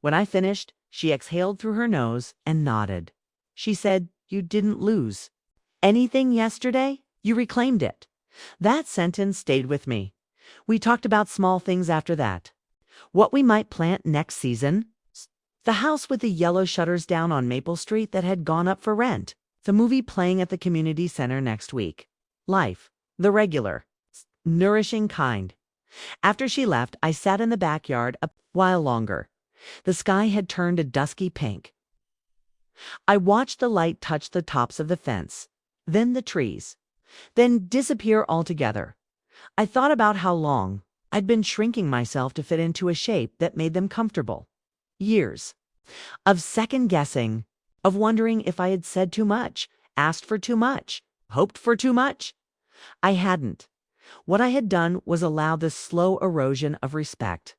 When I finished, she exhaled through her nose and nodded. She said, "You didn't lose anything yesterday. You reclaimed it." That sentence stayed with me. We talked about small things after that. What we might plant next season. The house with the yellow shutters down on Maple Street that had gone up for rent. The movie playing at the community center next week. Life. The regular, nourishing kind. After she left, I sat in the backyard a while longer. The sky had turned a dusky pink. I watched the light touch the tops of the fence, then the trees, then disappear altogether. I thought about how long I'd been shrinking myself to fit into a shape that made them comfortable. Years of second-guessing, of wondering if I had said too much, asked for too much, hoped for too much. I hadn't. What I had done was allow this slow erosion of respect.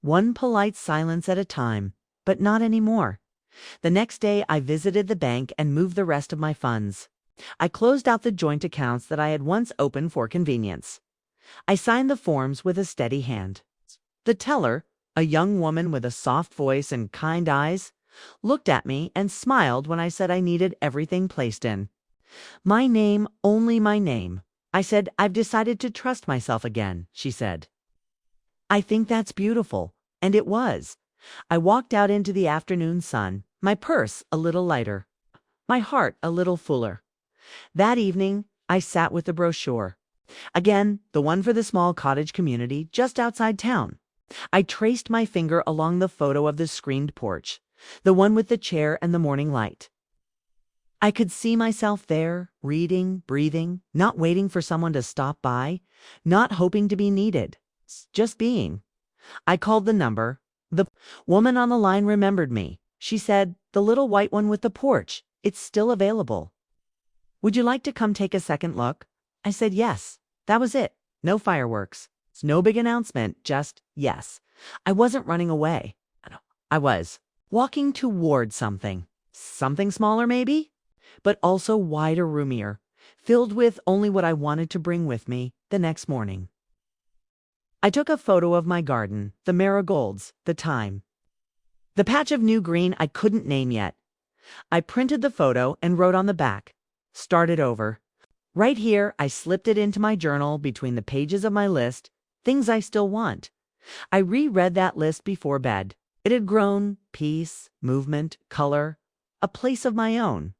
One polite silence at a time, but not anymore. The next day I visited the bank and moved the rest of my funds. I closed out the joint accounts that I had once opened for convenience. I signed the forms with a steady hand. The teller, a young woman with a soft voice and kind eyes, looked at me and smiled when I said I needed everything placed in. "My name, only my name." I said, "I've decided to trust myself again," she said. "I think that's beautiful." And it was. I walked out into the afternoon sun, my purse a little lighter, my heart a little fuller. That evening, I sat with the brochure. Again, the one for the small cottage community just outside town. I traced my finger along the photo of the screened porch, the one with the chair and the morning light. I could see myself there, reading, breathing, not waiting for someone to stop by, not hoping to be needed, just being. I called the number. The woman on the line remembered me. She said, "The little white one with the porch. It's still available. Would you like to come take a second look?" I said yes. That was it. No fireworks. It's no big announcement, just yes. I wasn't running away. I was walking toward something. Something smaller maybe, but also wider, roomier, filled with only what I wanted to bring with me the next morning. I took a photo of my garden, the marigolds, the thyme, the patch of new green I couldn't name yet. I printed the photo and wrote on the back, "Started over." Right here, I slipped it into my journal between the pages of my list, things I still want. I reread that list before bed. It had grown, peace, movement, color, a place of my own.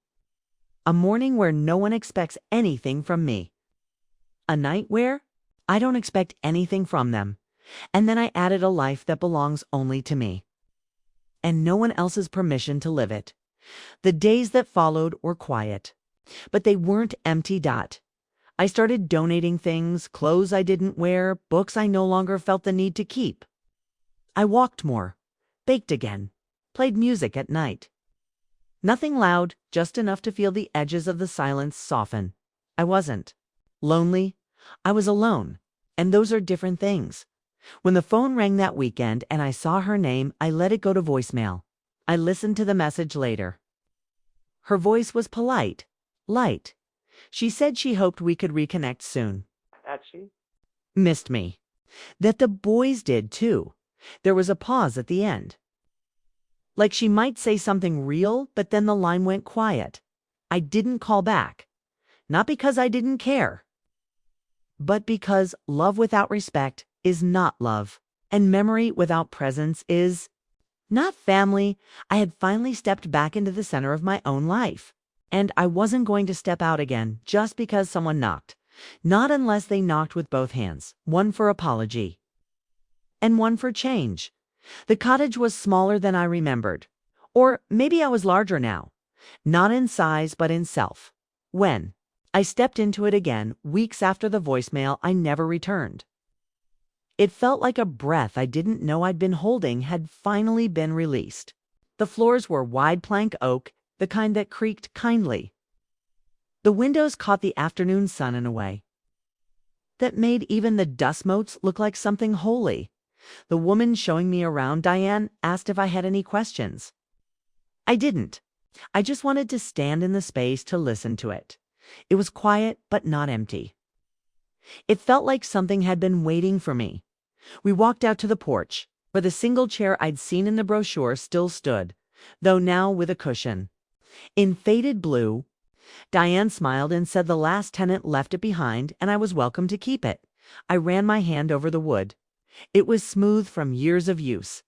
A morning where no one expects anything from me. A night where I don't expect anything from them. And then I added a life that belongs only to me. And no one else's permission to live it. The days that followed were quiet. But they weren't empty. I started donating things, clothes I didn't wear, books I no longer felt the need to keep. I walked more, baked again, played music at night. Nothing loud, just enough to feel the edges of the silence soften. I wasn't lonely. I was alone, and those are different things. When the phone rang that weekend and I saw her name, I let it go to voicemail. I listened to the message later. Her voice was polite, light. She said she hoped we could reconnect soon. That she? Missed me. That the boys did too. There was a pause at the end. Like she might say something real, but then the line went quiet. I didn't call back. Not because I didn't care, but because love without respect is not love, and memory without presence is not family. I had finally stepped back into the center of my own life, and I wasn't going to step out again just because someone knocked. Not unless they knocked with both hands, one for apology and one for change. The cottage was smaller than I remembered. Or maybe I was larger now. Not in size, but in self. When I stepped into it again, weeks after the voicemail I never returned. It felt like a breath I didn't know I'd been holding had finally been released. The floors were wide plank oak, the kind that creaked kindly. The windows caught the afternoon sun in a way that made even the dust motes look like something holy. The woman showing me around, Diane, asked if I had any questions. I didn't. I just wanted to stand in the space to listen to it. It was quiet, but not empty. It felt like something had been waiting for me. We walked out to the porch, where the single chair I'd seen in the brochure still stood, though now with a cushion. In faded blue, Diane smiled and said the last tenant left it behind and I was welcome to keep it. I ran my hand over the wood. It was smooth from years of use.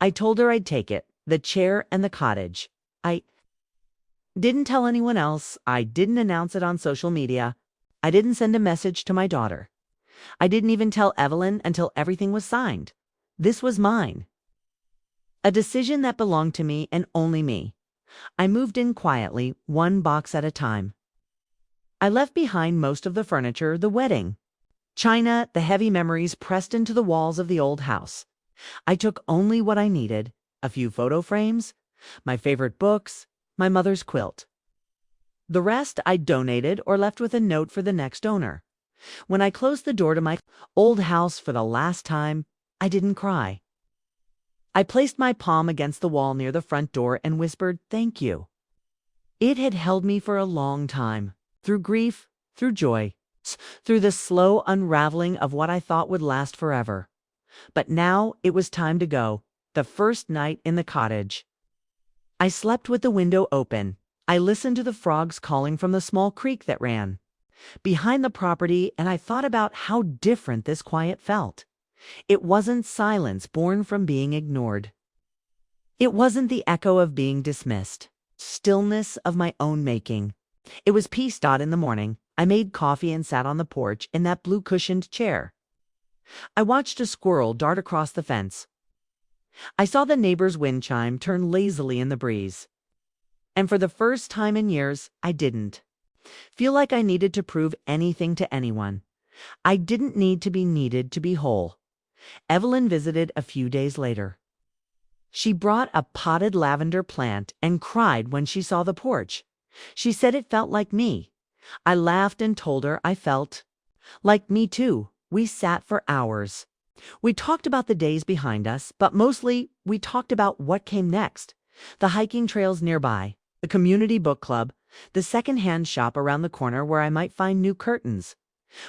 I told her I'd take it, the chair and the cottage. I didn't tell anyone else. I didn't announce it on social media. I didn't send a message to my daughter. I didn't even tell Evelyn until everything was signed. This was mine. A decision that belonged to me and only me. I moved in quietly, one box at a time. I left behind most of the furniture, the wedding china, the heavy memories pressed into the walls of the old house. I took only what I needed, a few photo frames, my favorite books, my mother's quilt. The rest I donated or left with a note for the next owner. When I closed the door to my old house for the last time, I didn't cry. I placed my palm against the wall near the front door and whispered, "Thank you." It had held me for a long time, through grief, through joy, through the slow unraveling of what I thought would last forever. But now it was time to go, the first night in the cottage. I slept with the window open. I listened to the frogs calling from the small creek that ran behind the property, and I thought about how different this quiet felt. It wasn't silence born from being ignored. It wasn't the echo of being dismissed. Stillness of my own making. It was peace. In the morning, I made coffee and sat on the porch in that blue-cushioned chair. I watched a squirrel dart across the fence. I saw the neighbor's wind chime turn lazily in the breeze. And for the first time in years, I didn't feel like I needed to prove anything to anyone. I didn't need to be needed to be whole. Evelyn visited a few days later. She brought a potted lavender plant and cried when she saw the porch. She said it felt like me. I laughed and told her I felt like me too. We sat for hours. We talked about the days behind us, but mostly we talked about what came next. The hiking trails nearby, the community book club, the second-hand shop around the corner where I might find new curtains.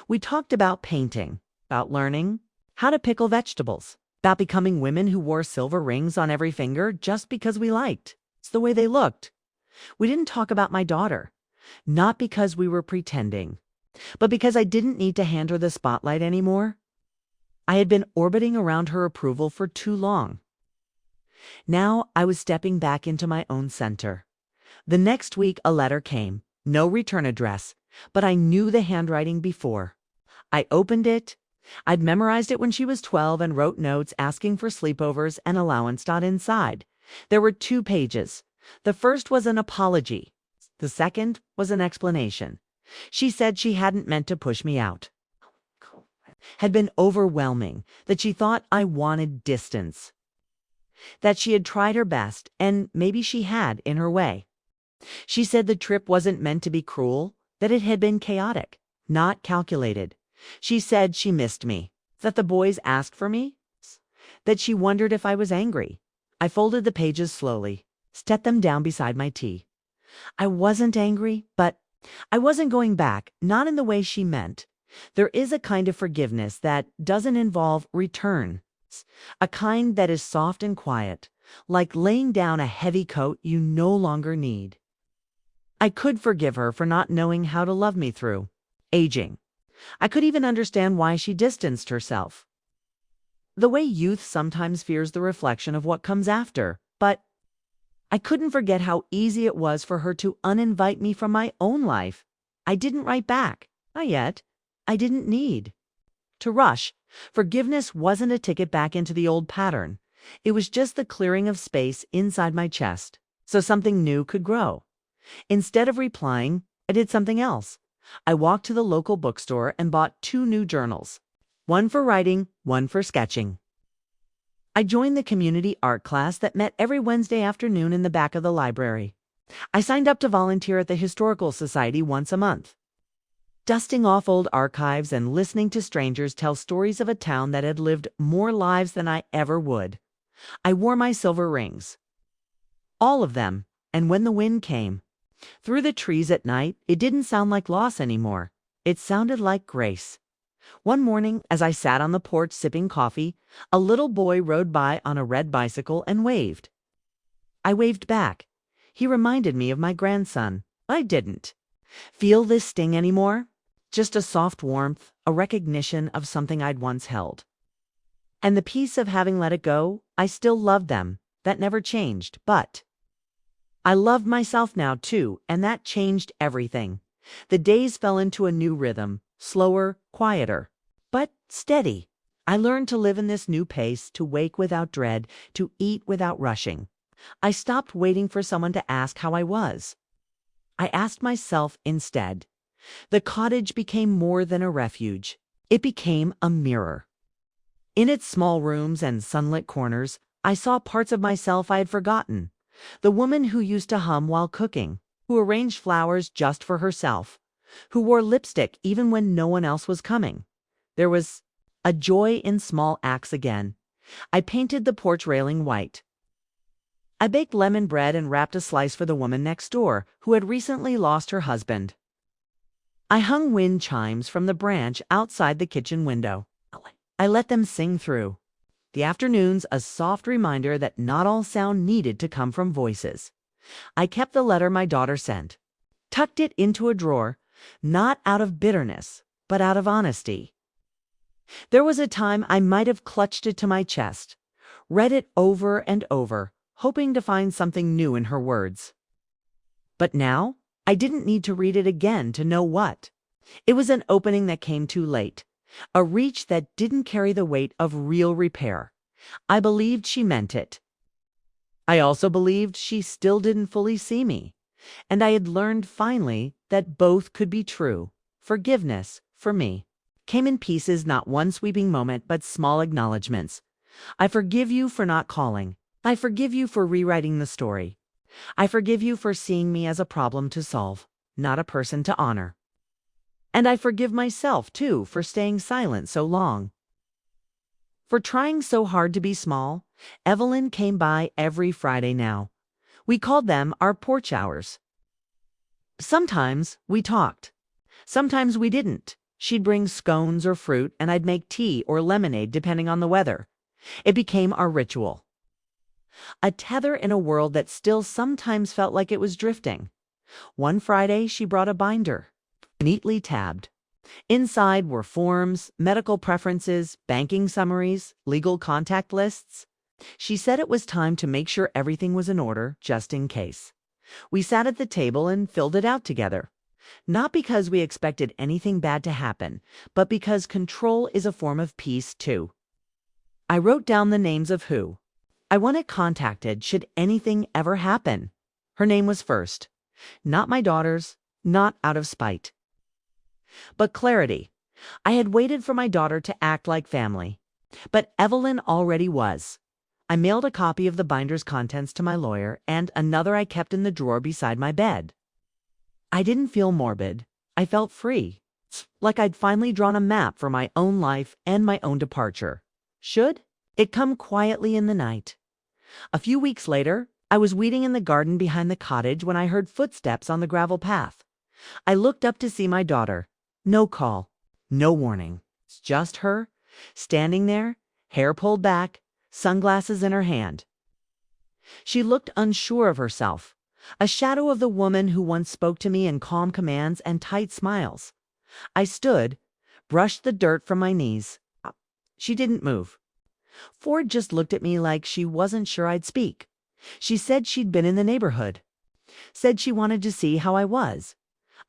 We talked about painting, about learning how to pickle vegetables, about becoming women who wore silver rings on every finger just because we liked it's the way they looked. We didn't talk about my daughter, not because we were pretending, but because I didn't need to hand her the spotlight anymore. I had been orbiting around her approval for too long. Now I was stepping back into my own center. The next week a letter came, no return address, but I knew the handwriting before. I opened it. I'd memorized it when she was 12 and wrote notes asking for sleepovers and allowance. Inside, there were 2 pages. The first was an apology. The second was an explanation. She said she hadn't meant to push me out. Had been overwhelming, that she thought I wanted distance. That she had tried her best, and maybe she had in her way. She said the trip wasn't meant to be cruel, that it had been chaotic, not calculated. She said she missed me, that the boys asked for me, that she wondered if I was angry. I folded the pages slowly, set them down beside my tea. I wasn't angry, but I wasn't going back, not in the way she meant. There is a kind of forgiveness that doesn't involve return, a kind that is soft and quiet, like laying down a heavy coat you no longer need. I could forgive her for not knowing how to love me through aging. I could even understand why she distanced herself. The way youth sometimes fears the reflection of what comes after, but I couldn't forget how easy it was for her to uninvite me from my own life. I didn't write back, not yet. I didn't need to rush. Forgiveness wasn't a ticket back into the old pattern. It was just the clearing of space inside my chest, so something new could grow. Instead of replying, I did something else. I walked to the local bookstore and bought 2 new journals, one for writing, one for sketching. I joined the community art class that met every Wednesday afternoon in the back of the library. I signed up to volunteer at the Historical Society once a month, dusting off old archives and listening to strangers tell stories of a town that had lived more lives than I ever would. I wore my silver rings, all of them, and when the wind came through the trees at night, it didn't sound like loss anymore. It sounded like grace. One morning, as I sat on the porch sipping coffee, a little boy rode by on a red bicycle and waved. I waved back. He reminded me of my grandson. I didn't feel this sting anymore. Just a soft warmth, a recognition of something I'd once held. And the peace of having let it go. I still loved them. That never changed, but I loved myself now too, and that changed everything. The days fell into a new rhythm, slower, quieter, but steady. I learned to live in this new pace, to wake without dread, to eat without rushing. I stopped waiting for someone to ask how I was. I asked myself instead. The cottage became more than a refuge. It became a mirror. In its small rooms and sunlit corners, I saw parts of myself I had forgotten. The woman who used to hum while cooking, who arranged flowers just for herself, who wore lipstick even when no one else was coming. There was a joy in small acts again. I painted the porch railing white. I baked lemon bread and wrapped a slice for the woman next door who had recently lost her husband. I hung wind chimes from the branch outside the kitchen window. I let them sing through the afternoons, a soft reminder that not all sound needed to come from voices. I kept the letter my daughter sent, tucked it into a drawer, not out of bitterness, but out of honesty. There was a time I might have clutched it to my chest, read it over and over, hoping to find something new in her words. But now, I didn't need to read it again to know what. It was an opening that came too late, a reach that didn't carry the weight of real repair. I believed she meant it. I also believed she still didn't fully see me, and I had learned finally that both could be true. Forgiveness, for me, came in pieces, not one sweeping moment, but small acknowledgments. I forgive you for not calling. I forgive you for rewriting the story. I forgive you for seeing me as a problem to solve, not a person to honor. And I forgive myself, too, for staying silent so long. For trying so hard to be small. Evelyn came by every Friday now. We called them our porch hours. Sometimes we talked. Sometimes we didn't. She'd bring scones or fruit, and I'd make tea or lemonade depending on the weather. It became our ritual. A tether in a world that still sometimes felt like it was drifting. One Friday, she brought a binder, neatly tabbed. Inside were forms, medical preferences, banking summaries, legal contact lists. She said it was time to make sure everything was in order, just in case. We sat at the table and filled it out together. Not because we expected anything bad to happen, but because control is a form of peace, too. I wrote down the names of who I wanted contacted should anything ever happen. Her name was first. Not my daughter's, not out of spite. But clarity. I had waited for my daughter to act like family. But Evelyn already was. I mailed a copy of the binder's contents to my lawyer, and another I kept in the drawer beside my bed. I didn't feel morbid. I felt free. Like I'd finally drawn a map for my own life and my own departure. Should it come quietly in the night? A few weeks later, I was weeding in the garden behind the cottage when I heard footsteps on the gravel path. I looked up to see my daughter. No call, no warning. It's just her, standing there, hair pulled back, sunglasses in her hand. She looked unsure of herself, a shadow of the woman who once spoke to me in calm commands and tight smiles. I stood, brushed the dirt from my knees. She didn't move. Ford just looked at me like she wasn't sure I'd speak. She said she'd been in the neighborhood. Said she wanted to see how I was.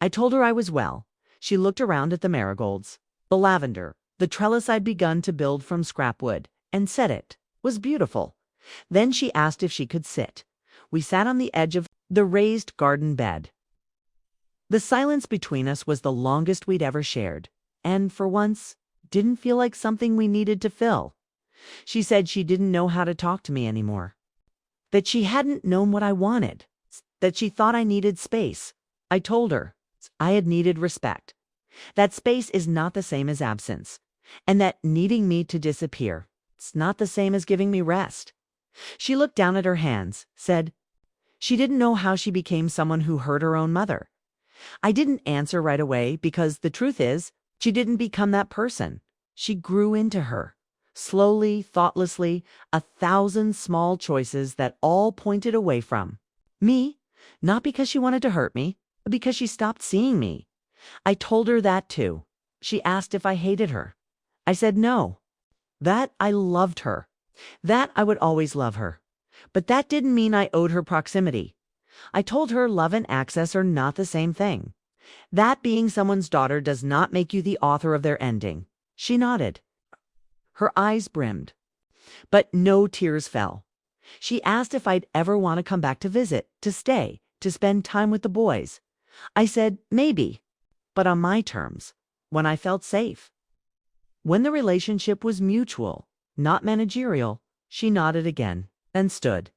I told her I was well. She looked around at the marigolds, the lavender, the trellis I'd begun to build from scrap wood, and said it was beautiful. Then she asked if she could sit. We sat on the edge of the raised garden bed. The silence between us was the longest we'd ever shared, and for once, didn't feel like something we needed to fill. She said she didn't know how to talk to me anymore. That she hadn't known what I wanted. That she thought I needed space. I told her I had needed respect. That space is not the same as absence. And that needing me to disappear, it's not the same as giving me rest. She looked down at her hands, said she didn't know how she became someone who hurt her own mother. I didn't answer right away because the truth is, She didn't become that person. She grew into her. Slowly, thoughtlessly, 1,000 small choices that all pointed away from me, not because she wanted to hurt me, but because she stopped seeing me. I told her that too. She asked if I hated her. I said no. That I loved her. That I would always love her. But that didn't mean I owed her proximity. I told her love and access are not the same thing. That being someone's daughter does not make you the author of their ending. She nodded. Her eyes brimmed. But no tears fell. She asked if I'd ever want to come back to visit, to stay, to spend time with the boys. I said maybe, but on my terms, when I felt safe. When the relationship was mutual, not managerial, she nodded again, then stood.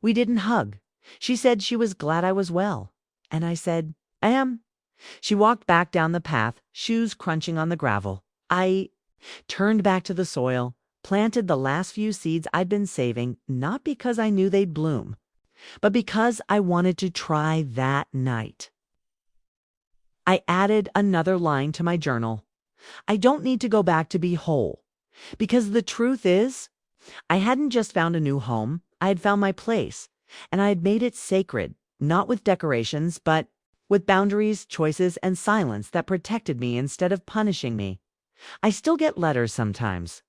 We didn't hug. She said she was glad I was well. And I said, I am. She walked back down the path, shoes crunching on the gravel. I turned back to the soil, planted the last few seeds I'd been saving, not because I knew they'd bloom, but because I wanted to try that night. I added another line to my journal. I don't need to go back to be whole. Because the truth is, I hadn't just found a new home, I had found my place, and I had made it sacred, not with decorations, but with boundaries, choices, and silence that protected me instead of punishing me. I still get letters sometimes.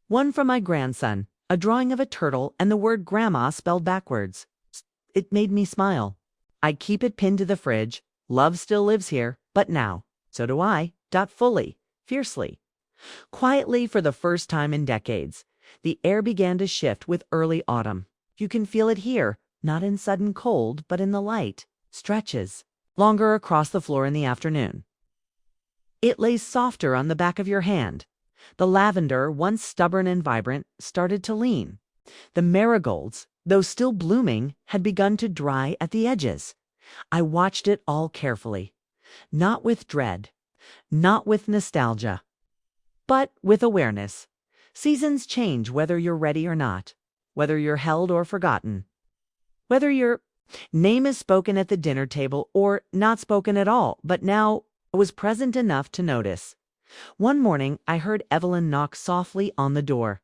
One from my grandson, a drawing of a turtle and the word grandma spelled backwards. It made me smile. I keep it pinned to the fridge. Love still lives here, but now, so do I, fully, fiercely. Quietly, for the first time in decades, the air began to shift with early autumn. You can feel it here, not in sudden cold, but in the light. Stretches, longer across the floor in the afternoon. It lays softer on the back of your hand. The lavender, once stubborn and vibrant, started to lean. The marigolds, though still blooming, had begun to dry at the edges. I watched it all carefully, not with dread, not with nostalgia, but with awareness. Seasons change whether you're ready or not, whether you're held or forgotten, whether your name is spoken at the dinner table or not spoken at all, but now I was present enough to notice. One morning, I heard Evelyn knock softly on the door.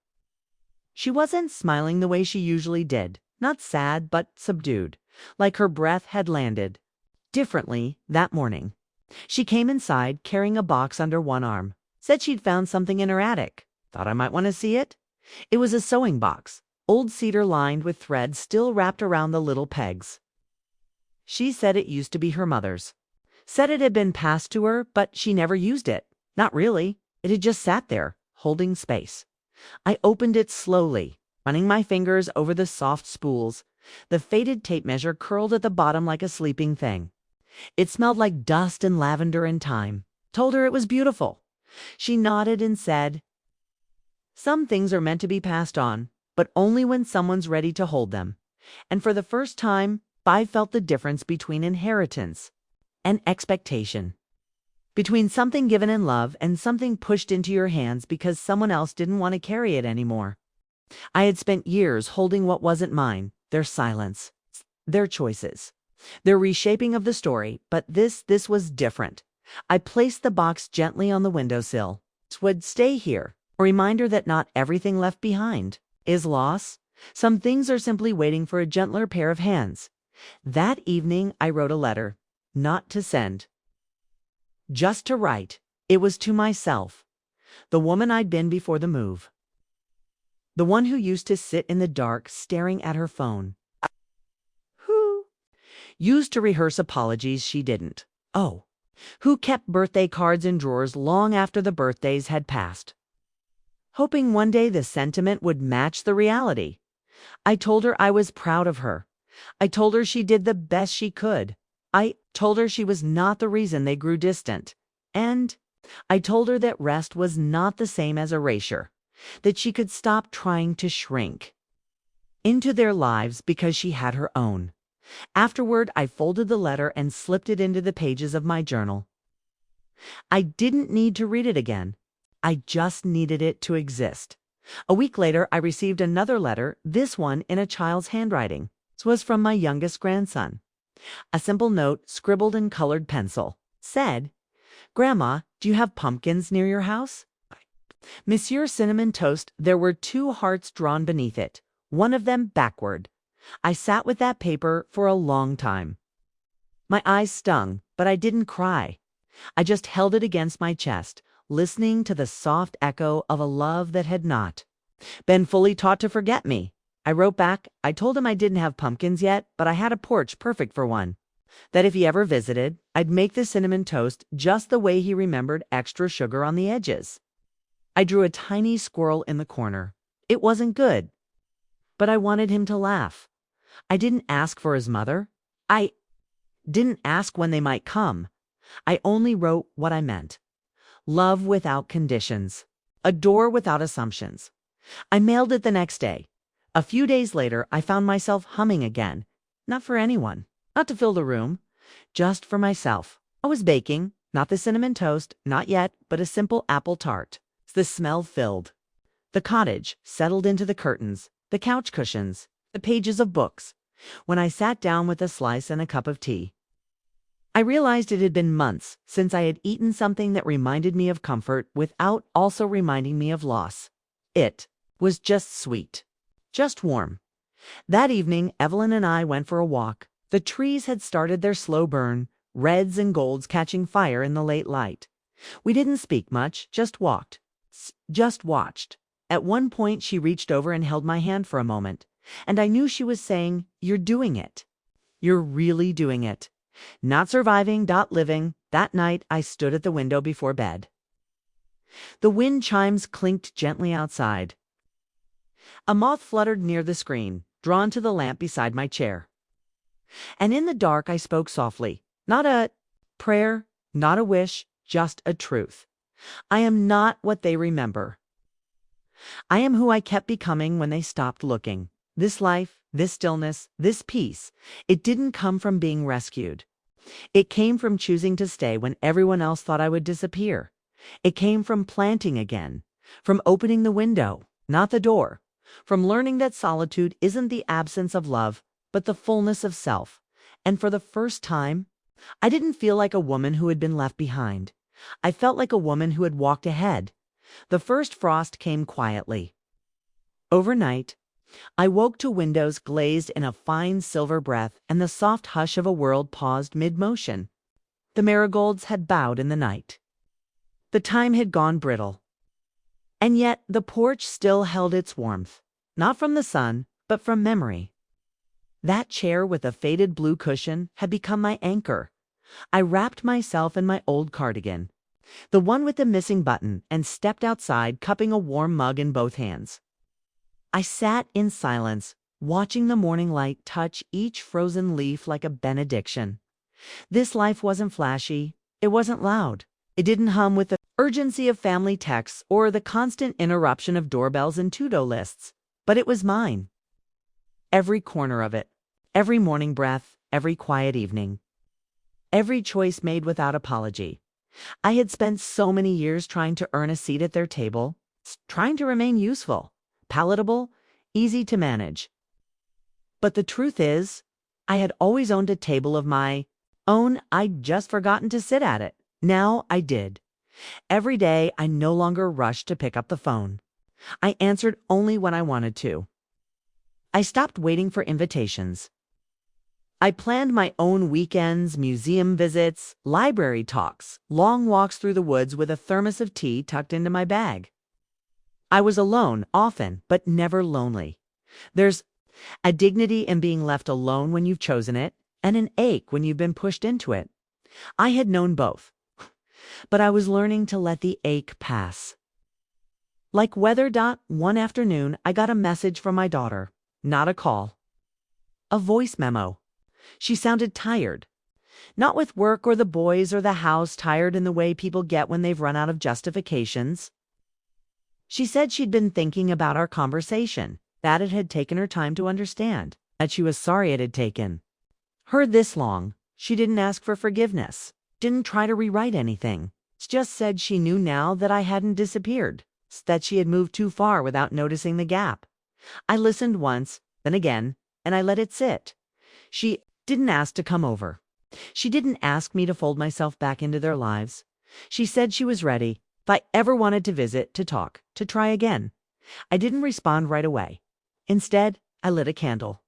She wasn't smiling the way she usually did, not sad, but subdued, like her breath had landed differently that morning. She came inside, carrying a box under one arm, said she'd found something in her attic. Thought I might want to see it? It was a sewing box, old cedar lined with thread still wrapped around the little pegs. She said it used to be her mother's. Said it had been passed to her, but she never used it. Not really. It had just sat there, holding space. I opened it slowly, running my fingers over the soft spools. The faded tape measure curled at the bottom like a sleeping thing. It smelled like dust and lavender and thyme. Told her it was beautiful. She nodded and said, some things are meant to be passed on, but only when someone's ready to hold them. And for the first time, I felt the difference between inheritance and expectation. Between something given in love and something pushed into your hands because someone else didn't want to carry it anymore. I had spent years holding what wasn't mine, their silence, their choices, their reshaping of the story, but this was different. I placed the box gently on the windowsill. It would stay here, a reminder that not everything left behind is loss. Some things are simply waiting for a gentler pair of hands. That evening, I wrote a letter, not to send, just to write. It was to myself, the woman I'd been before the move, the one who used to sit in the dark staring at her phone, who used to rehearse apologies she didn't owe, who kept birthday cards in drawers long after the birthdays had passed, hoping one day the sentiment would match the reality. I told her I was proud of her. I told her she did the best she could. I told her she was not the reason they grew distant. And I told her that rest was not the same as erasure, that she could stop trying to shrink into their lives because she had her own. Afterward, I folded the letter and slipped it into the pages of my journal. I didn't need to read it again. I just needed it to exist. A week later, I received another letter, this one in a child's handwriting. This was from my youngest grandson. A simple note, scribbled in colored pencil, said, Grandma, do you have pumpkins near your house? Monsieur Cinnamon Toast, there were two hearts drawn beneath it, one of them backward. I sat with that paper for a long time. My eyes stung, but I didn't cry. I just held it against my chest, listening to the soft echo of a love that had not been fully taught to forget me. I wrote back. I told him I didn't have pumpkins yet, but I had a porch perfect for one. That if he ever visited, I'd make the cinnamon toast just the way he remembered extra sugar on the edges. I drew a tiny squirrel in the corner. It wasn't good, but I wanted him to laugh. I didn't ask for his mother. I didn't ask when they might come. I only wrote what I meant. Love without conditions. Adore without assumptions. I mailed it the next day. A few days later, I found myself humming again. Not for anyone. Not to fill the room. Just for myself. I was baking. Not the cinnamon toast. Not yet, but a simple apple tart. The smell filled the cottage, settled into the curtains, the couch cushions, the pages of books. When I sat down with a slice and a cup of tea, I realized it had been months since I had eaten something that reminded me of comfort without also reminding me of loss. It was just sweet, just warm. That evening, Evelyn and I went for a walk. The trees had started their slow burn, reds and golds catching fire in the late light. We didn't speak much, just walked. Just watched. At one point, she reached over and held my hand for a moment, and I knew she was saying, "You're doing it. You're really doing it. Not surviving, not living." That night, I stood at the window before bed. The wind chimes clinked gently outside. A moth fluttered near the screen, drawn to the lamp beside my chair. And in the dark, I spoke softly. Not a prayer, not a wish, just a truth. I am not what they remember. I am who I kept becoming when they stopped looking. This life, this stillness, this peace, it didn't come from being rescued. It came from choosing to stay when everyone else thought I would disappear. It came from planting again, from opening the window, not the door, from learning that solitude isn't the absence of love, but the fullness of self. And for the first time, I didn't feel like a woman who had been left behind. I felt like a woman who had walked ahead. The first frost came quietly. Overnight, I woke to windows glazed in a fine silver breath and the soft hush of a world paused mid-motion. The marigolds had bowed in the night. The time had gone brittle. And yet the porch still held its warmth, not from the sun, but from memory. That chair with a faded blue cushion had become my anchor. I wrapped myself in my old cardigan, the one with the missing button, and stepped outside, cupping a warm mug in both hands. I sat in silence, watching the morning light touch each frozen leaf like a benediction. This life wasn't flashy. It wasn't loud. It didn't hum with the urgency of family texts or the constant interruption of doorbells and to-do lists. But it was mine. Every corner of it. Every morning breath. Every quiet evening. Every choice made without apology. I had spent so many years trying to earn a seat at their table, trying to remain useful, palatable, easy to manage. But the truth is, I had always owned a table of my own. I'd just forgotten to sit at it. Now I did. Every day, I no longer rushed to pick up the phone. I answered only when I wanted to. I stopped waiting for invitations. I planned my own weekends, museum visits, library talks, long walks through the woods with a thermos of tea tucked into my bag. I was alone often, but never lonely. There's a dignity in being left alone when you've chosen it, and an ache when you've been pushed into it. I had known both, but I was learning to let the ache pass. Like weather. One afternoon, I got a message from my daughter. Not a call. A voice memo. She sounded tired. Not with work or the boys or the house, tired in the way people get when they've run out of justifications. She said she'd been thinking about our conversation, that it had taken her time to understand, that she was sorry it had taken her this long. She didn't ask for forgiveness, didn't try to rewrite anything. She just said she knew now that I hadn't disappeared, that she had moved too far without noticing the gap. I listened once, then again, and I let it sit. She didn't ask to come over. She didn't ask me to fold myself back into their lives. She said she was ready. If I ever wanted to visit, to talk, to try again. I didn't respond right away. Instead, I lit a candle.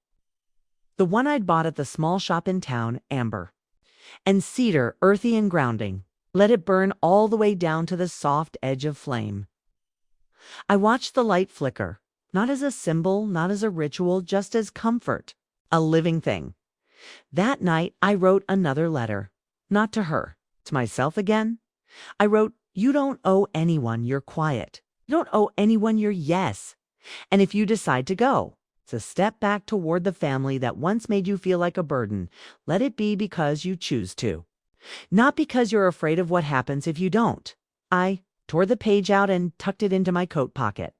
The one I'd bought at the small shop in town, amber. And cedar, earthy and grounding. Let it burn all the way down to the soft edge of flame. I watched the light flicker, not as a symbol, not as a ritual, just as comfort, a living thing. That night, I wrote another letter. Not to her, to myself again. I wrote, "You don't owe anyone your quiet. You don't owe anyone your yes. And if you decide to go, it's a step back toward the family that once made you feel like a burden. Let it be because you choose to. Not because you're afraid of what happens if you don't." I tore the page out and tucked it into my coat pocket.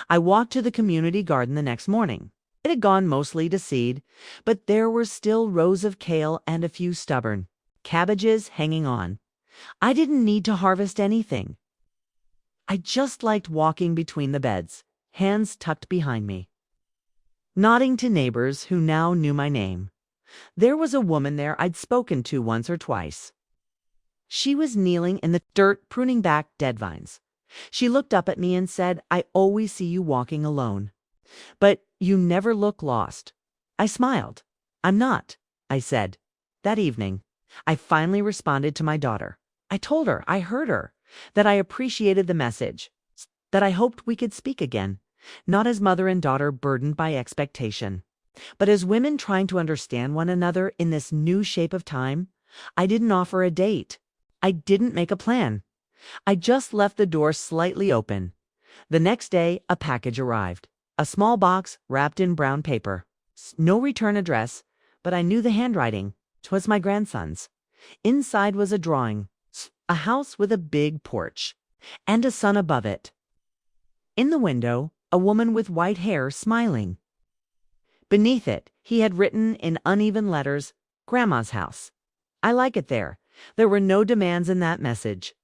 I walked to the community garden the next morning. It had gone mostly to seed, but there were still rows of kale and a few stubborn cabbages hanging on. I didn't need to harvest anything. I just liked walking between the beds, hands tucked behind me, nodding to neighbors who now knew my name. There was a woman there I'd spoken to once or twice. She was kneeling in the dirt, pruning back dead vines. She looked up at me and said, "I always see you walking alone, but you never look lost." I smiled. "I'm not," I said. That evening, I finally responded to my daughter. I told her I heard her, that I appreciated the message, that I hoped we could speak again, not as mother and daughter burdened by expectation, but as women trying to understand one another in this new shape of time. I didn't offer a date. I didn't make a plan. I just left the door slightly open. The next day, a package arrived. A small box wrapped in brown paper. No return address, but I knew the handwriting. 'Twas my grandson's. Inside was a drawing. A house with a big porch. And a sun above it. In the window, a woman with white hair smiling. Beneath it, he had written in uneven letters, "Grandma's house. I like it there." There were no demands in that message.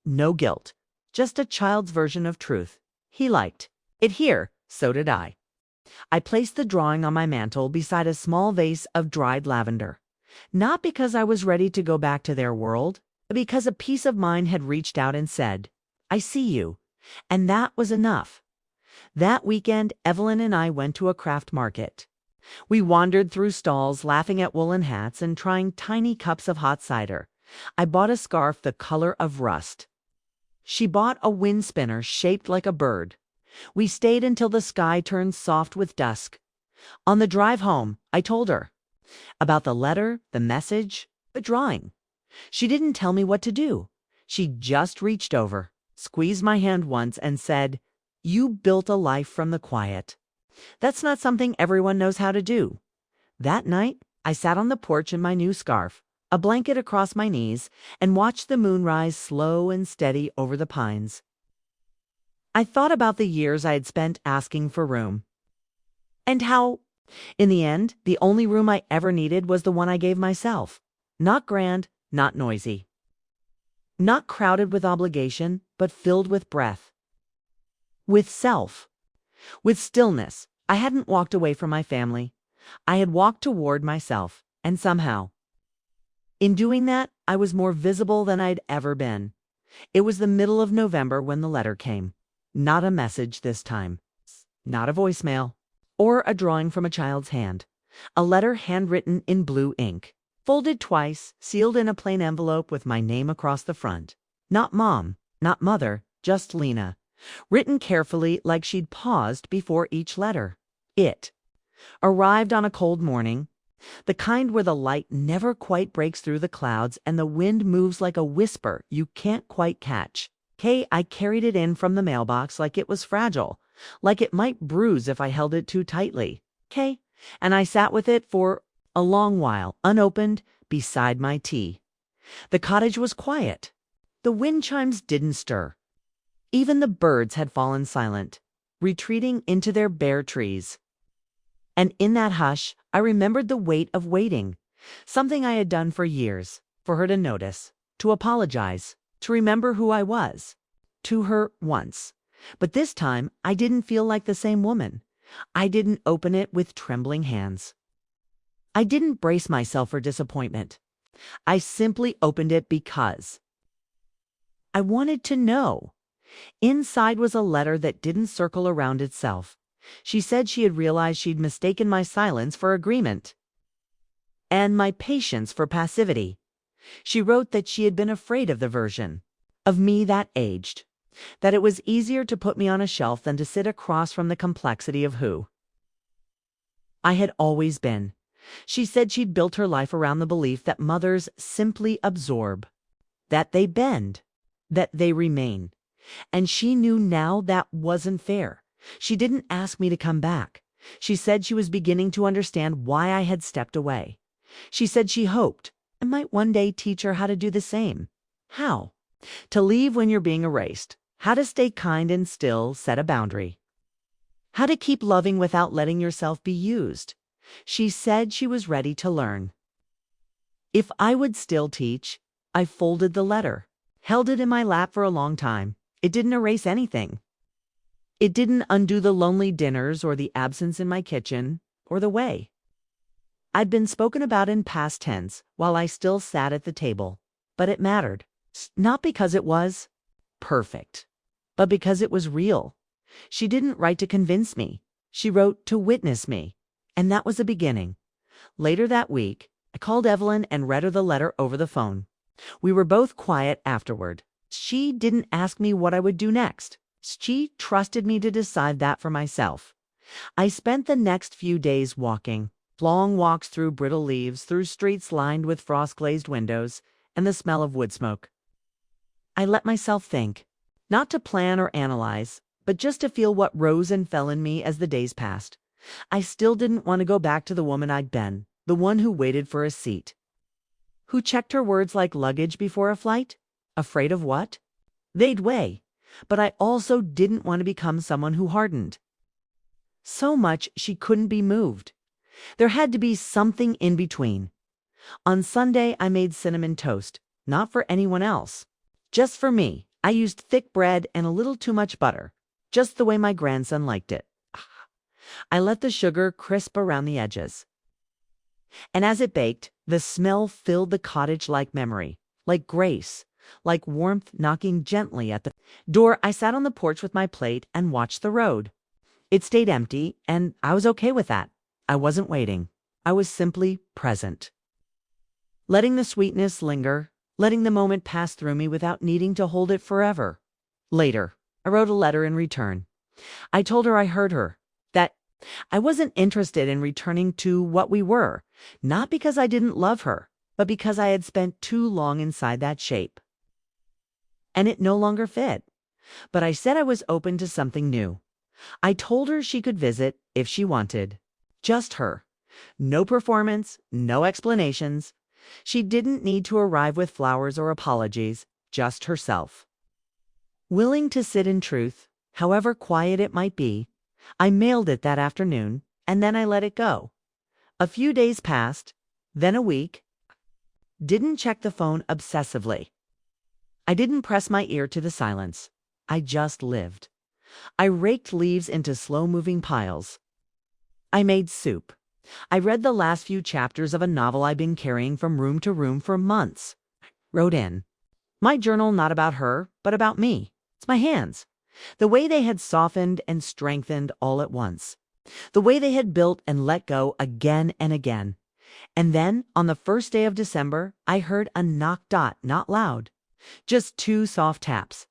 No guilt. Just a child's version of truth. He liked it here, so did I. I placed the drawing on my mantel beside a small vase of dried lavender. Not because I was ready to go back to their world, but because a piece of mine had reached out and said, "I see you." And that was enough. That weekend, Evelyn and I went to a craft market. We wandered through stalls, laughing at woolen hats and trying tiny cups of hot cider. I bought a scarf the color of rust. She bought a wind spinner shaped like a bird. We stayed until the sky turned soft with dusk. On the drive home, I told her about the letter, the message, the drawing. She didn't tell me what to do. She just reached over, squeezed my hand once, and said, "You built a life from the quiet. That's not something everyone knows how to do." That night, I sat on the porch in my new scarf, a blanket across my knees, and watched the moon rise slow and steady over the pines. I thought about the years I had spent asking for room. And how, in the end, the only room I ever needed was the one I gave myself. Not grand, not noisy. Not crowded with obligation, but filled with breath. With self. With stillness. I hadn't walked away from my family. I had walked toward myself, and somehow, in doing that, I was more visible than I'd ever been. It was the middle of November when the letter came. Not a message this time. Not a voicemail. Or a drawing from a child's hand. A letter handwritten in blue ink. Folded twice, sealed in a plain envelope with my name across the front. Not Mom, not Mother, just Lena. Written carefully like she'd paused before each letter. It arrived on a cold morning. The kind where the light never quite breaks through the clouds and the wind moves like a whisper you can't quite catch. I carried it in from the mailbox like it was fragile, like it might bruise if I held it too tightly. And I sat with it for a long while, unopened, beside my tea. The cottage was quiet. The wind chimes didn't stir. Even the birds had fallen silent, retreating into their bare trees. And in that hush, I remembered the weight of waiting, something I had done for years, for her to notice, to apologize, to remember who I was, to her once. But this time, I didn't feel like the same woman. I didn't open it with trembling hands. I didn't brace myself for disappointment. I simply opened it because I wanted to know. Inside was a letter that didn't circle around itself. She said she had realized she'd mistaken my silence for agreement and my patience for passivity. She wrote that she had been afraid of the version of me that aged, that it was easier to put me on a shelf than to sit across from the complexity of who I had always been. She said she'd built her life around the belief that mothers simply absorb, that they bend, that they remain. And she knew now that wasn't fair. She didn't ask me to come back. She said she was beginning to understand why I had stepped away. She said she hoped I might one day teach her how to do the same. How? To leave when you're being erased. How to stay kind and still set a boundary. How to keep loving without letting yourself be used. She said she was ready to learn. If I would still teach, I folded the letter, held it in my lap for a long time. It didn't erase anything. It didn't undo the lonely dinners or the absence in my kitchen or the way I'd been spoken about in past tense while I still sat at the table. But it mattered. Not because it was perfect, but because it was real. She didn't write to convince me. She wrote to witness me. And that was a beginning. Later that week, I called Evelyn and read her the letter over the phone. We were both quiet afterward. She didn't ask me what I would do next. She trusted me to decide that for myself. I spent the next few days walking, long walks through brittle leaves, through streets lined with frost-glazed windows and the smell of wood smoke. I let myself think, not to plan or analyze, but just to feel what rose and fell in me as the days passed. I still didn't want to go back to the woman I'd been, the one who waited for a seat, who checked her words like luggage before a flight. Afraid of what? They'd weigh. But I also didn't want to become someone who hardened so much she couldn't be moved. There had to be something in between. On Sunday, I made cinnamon toast, not for anyone else, just for me. I used thick bread and a little too much butter, just the way my grandson liked it. I let the sugar crisp around the edges. And as it baked, the smell filled the cottage like memory, like grace, like warmth knocking gently at the door. I sat on the porch with my plate and watched the road. It stayed empty, and I was okay with that. I wasn't waiting. I was simply present. Letting the sweetness linger, letting the moment pass through me without needing to hold it forever. Later, I wrote a letter in return. I told her I heard her, that I wasn't interested in returning to what we were, not because I didn't love her, but because I had spent too long inside that shape. And it no longer fit. But I said I was open to something new. I told her she could visit if she wanted. Just her. No performance, no explanations. She didn't need to arrive with flowers or apologies, just herself. Willing to sit in truth, however quiet it might be, I mailed it that afternoon, and then I let it go. A few days passed, then a week. Didn't check the phone obsessively. I didn't press my ear to the silence. I just lived. I raked leaves into slow-moving piles. I made soup. I read the last few chapters of a novel I'd been carrying from room to room for months. Wrote in. My journal not about her, but about me. It's my hands. The way they had softened and strengthened all at once. The way they had built and let go again and again. And then, on the first day of December, I heard a knock. Not loud. Just 2 soft taps.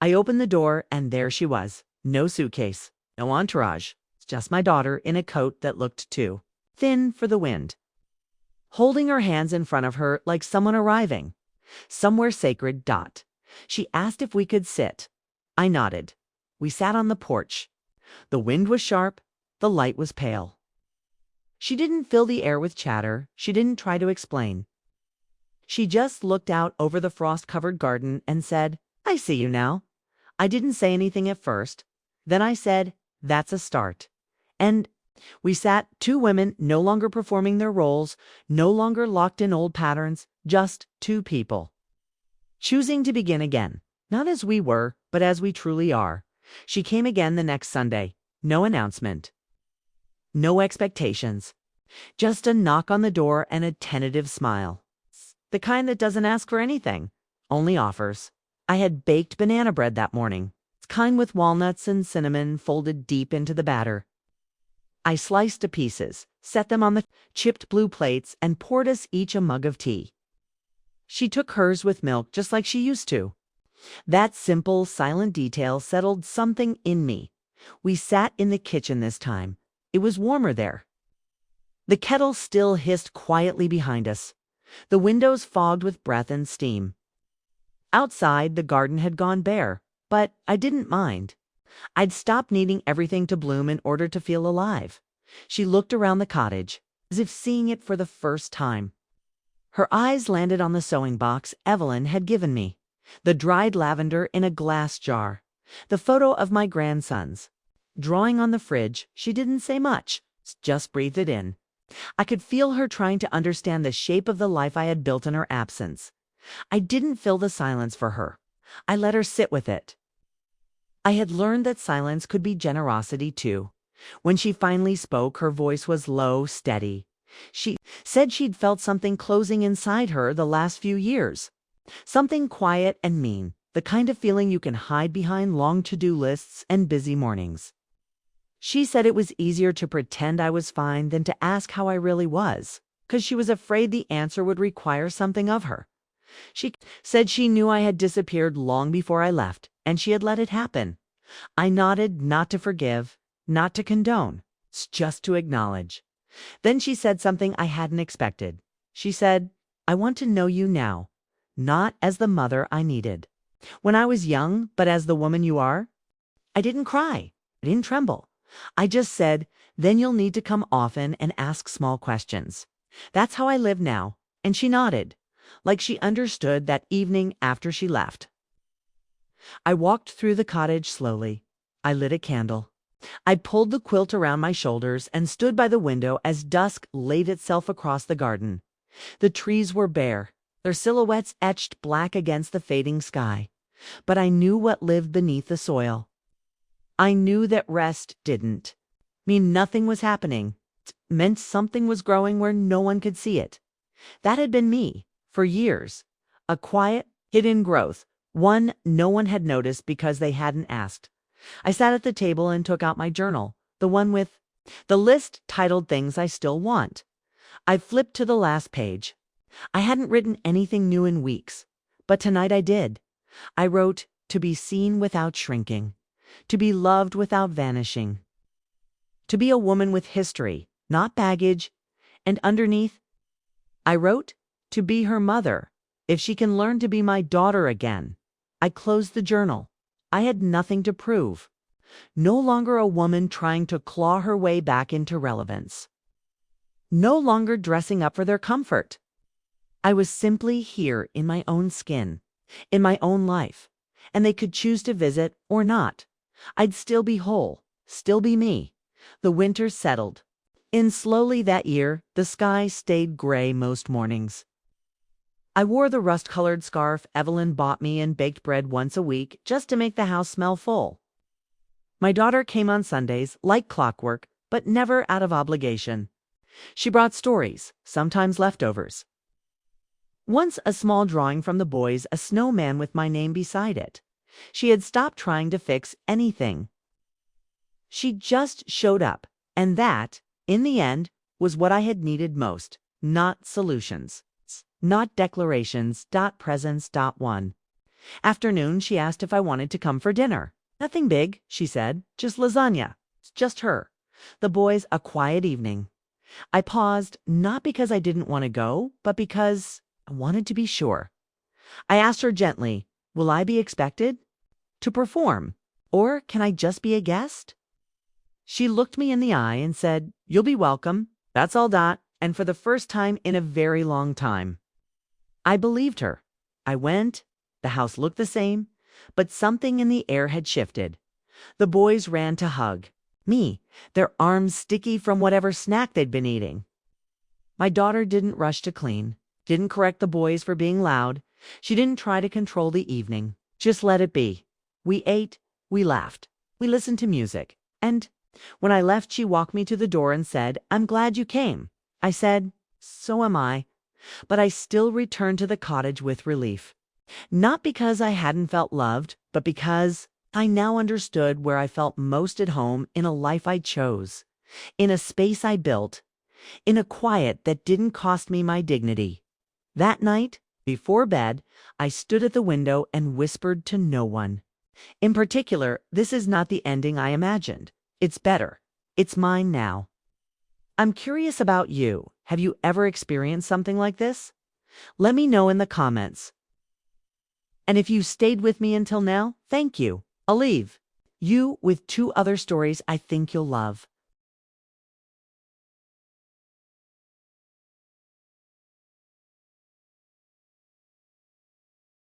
I opened the door, and there she was. No suitcase, no entourage. Just my daughter in a coat that looked too thin for the wind. Holding her hands in front of her like someone arriving. Somewhere sacred. She asked if we could sit. I nodded. We sat on the porch. The wind was sharp. The light was pale. She didn't fill the air with chatter. She didn't try to explain. She just looked out over the frost-covered garden and said, I see you now. I didn't say anything at first. Then I said, that's a start. And we sat, 2 women no longer performing their roles, no longer locked in old patterns, just 2 people. Choosing to begin again, not as we were, but as we truly are. She came again the next Sunday. No announcement. No expectations. Just a knock on the door and a tentative smile. The kind that doesn't ask for anything, only offers. I had baked banana bread that morning. It's kind with walnuts and cinnamon folded deep into the batter. I sliced to pieces, set them on the chipped blue plates, and poured us each a mug of tea. She took hers with milk just like she used to. That simple, silent detail settled something in me. We sat in the kitchen this time. It was warmer there. The kettle still hissed quietly behind us. The windows fogged with breath and steam. Outside, the garden had gone bare, but I didn't mind. I'd stopped needing everything to bloom in order to feel alive. She looked around the cottage, as if seeing it for the first time. Her eyes landed on the sewing box Evelyn had given me, the dried lavender in a glass jar, the photo of my grandsons. Drawing on the fridge, she didn't say much, just breathed it in. I could feel her trying to understand the shape of the life I had built in her absence. I didn't fill the silence for her. I let her sit with it. I had learned that silence could be generosity too. When she finally spoke, her voice was low, steady. She said she'd felt something closing inside her the last few years. Something quiet and mean, the kind of feeling you can hide behind long to-do lists and busy mornings. She said it was easier to pretend I was fine than to ask how I really was, because she was afraid the answer would require something of her. She said she knew I had disappeared long before I left, and she had let it happen. I nodded, not to forgive, not to condone, just to acknowledge. Then she said something I hadn't expected. She said, "I want to know you now, not as the mother I needed when I was young, but as the woman you are." I didn't cry. I didn't tremble. I just said, "Then you'll need to come often and ask small questions." That's how I live now. And she nodded, like she understood that evening after she left. I walked through the cottage slowly. I lit a candle. I pulled the quilt around my shoulders and stood by the window as dusk laid itself across the garden. The trees were bare, their silhouettes etched black against the fading sky. But I knew what lived beneath the soil. I knew that rest didn't mean nothing was happening. It meant something was growing where no one could see it. That had been me, for years. A quiet, hidden growth, one no one had noticed because they hadn't asked. I sat at the table and took out my journal, the one with the list titled Things I Still Want. I flipped to the last page. I hadn't written anything new in weeks, but tonight I did. I wrote, to be seen without shrinking, to be loved without vanishing, to be a woman with history, not baggage, and underneath, I wrote, to be her mother, if she can learn to be my daughter again. I closed the journal. I had nothing to prove. No longer a woman trying to claw her way back into relevance. No longer dressing up for their comfort. I was simply here in my own skin, in my own life, and they could choose to visit or not. I'd still be whole, still be me. The winter settled. In slowly that year, the sky stayed gray most mornings. I wore the rust-colored scarf Evelyn bought me and baked bread once a week just to make the house smell full. My daughter came on Sundays, like clockwork, but never out of obligation. She brought stories, sometimes leftovers. Once a small drawing from the boys, a snowman with my name beside it. She had stopped trying to fix anything. She just showed up, and that, in the end, was what I had needed most, not solutions. Not declarations, presents, one. Afternoon, she asked if I wanted to come for dinner. Nothing big, she said, just lasagna. It's just her. The boys, a quiet evening. I paused, not because I didn't want to go, but because I wanted to be sure. I asked her gently, will I be expected to perform, or can I just be a guest? She looked me in the eye and said, you'll be welcome. That's all. And for the first time in a very long time. I believed her. I went. The house looked the same, but something in the air had shifted. The boys ran to hug me, their arms sticky from whatever snack they'd been eating. My daughter didn't rush to clean, didn't correct the boys for being loud. She didn't try to control the evening. Just let it be. We ate, we laughed, we listened to music. And when I left, she walked me to the door and said, I'm glad you came. I said, so am I. But I still returned to the cottage with relief. Not because I hadn't felt loved, but because I now understood where I felt most at home in a life I chose, in a space I built, in a quiet that didn't cost me my dignity. That night, before bed, I stood at the window and whispered to no one. In particular, this is not the ending I imagined. It's better. It's mine now. I'm curious about you. Have you ever experienced something like this? Let me know in the comments. And if you stayed with me until now, thank you. I'll leave you with two other stories I think you'll love.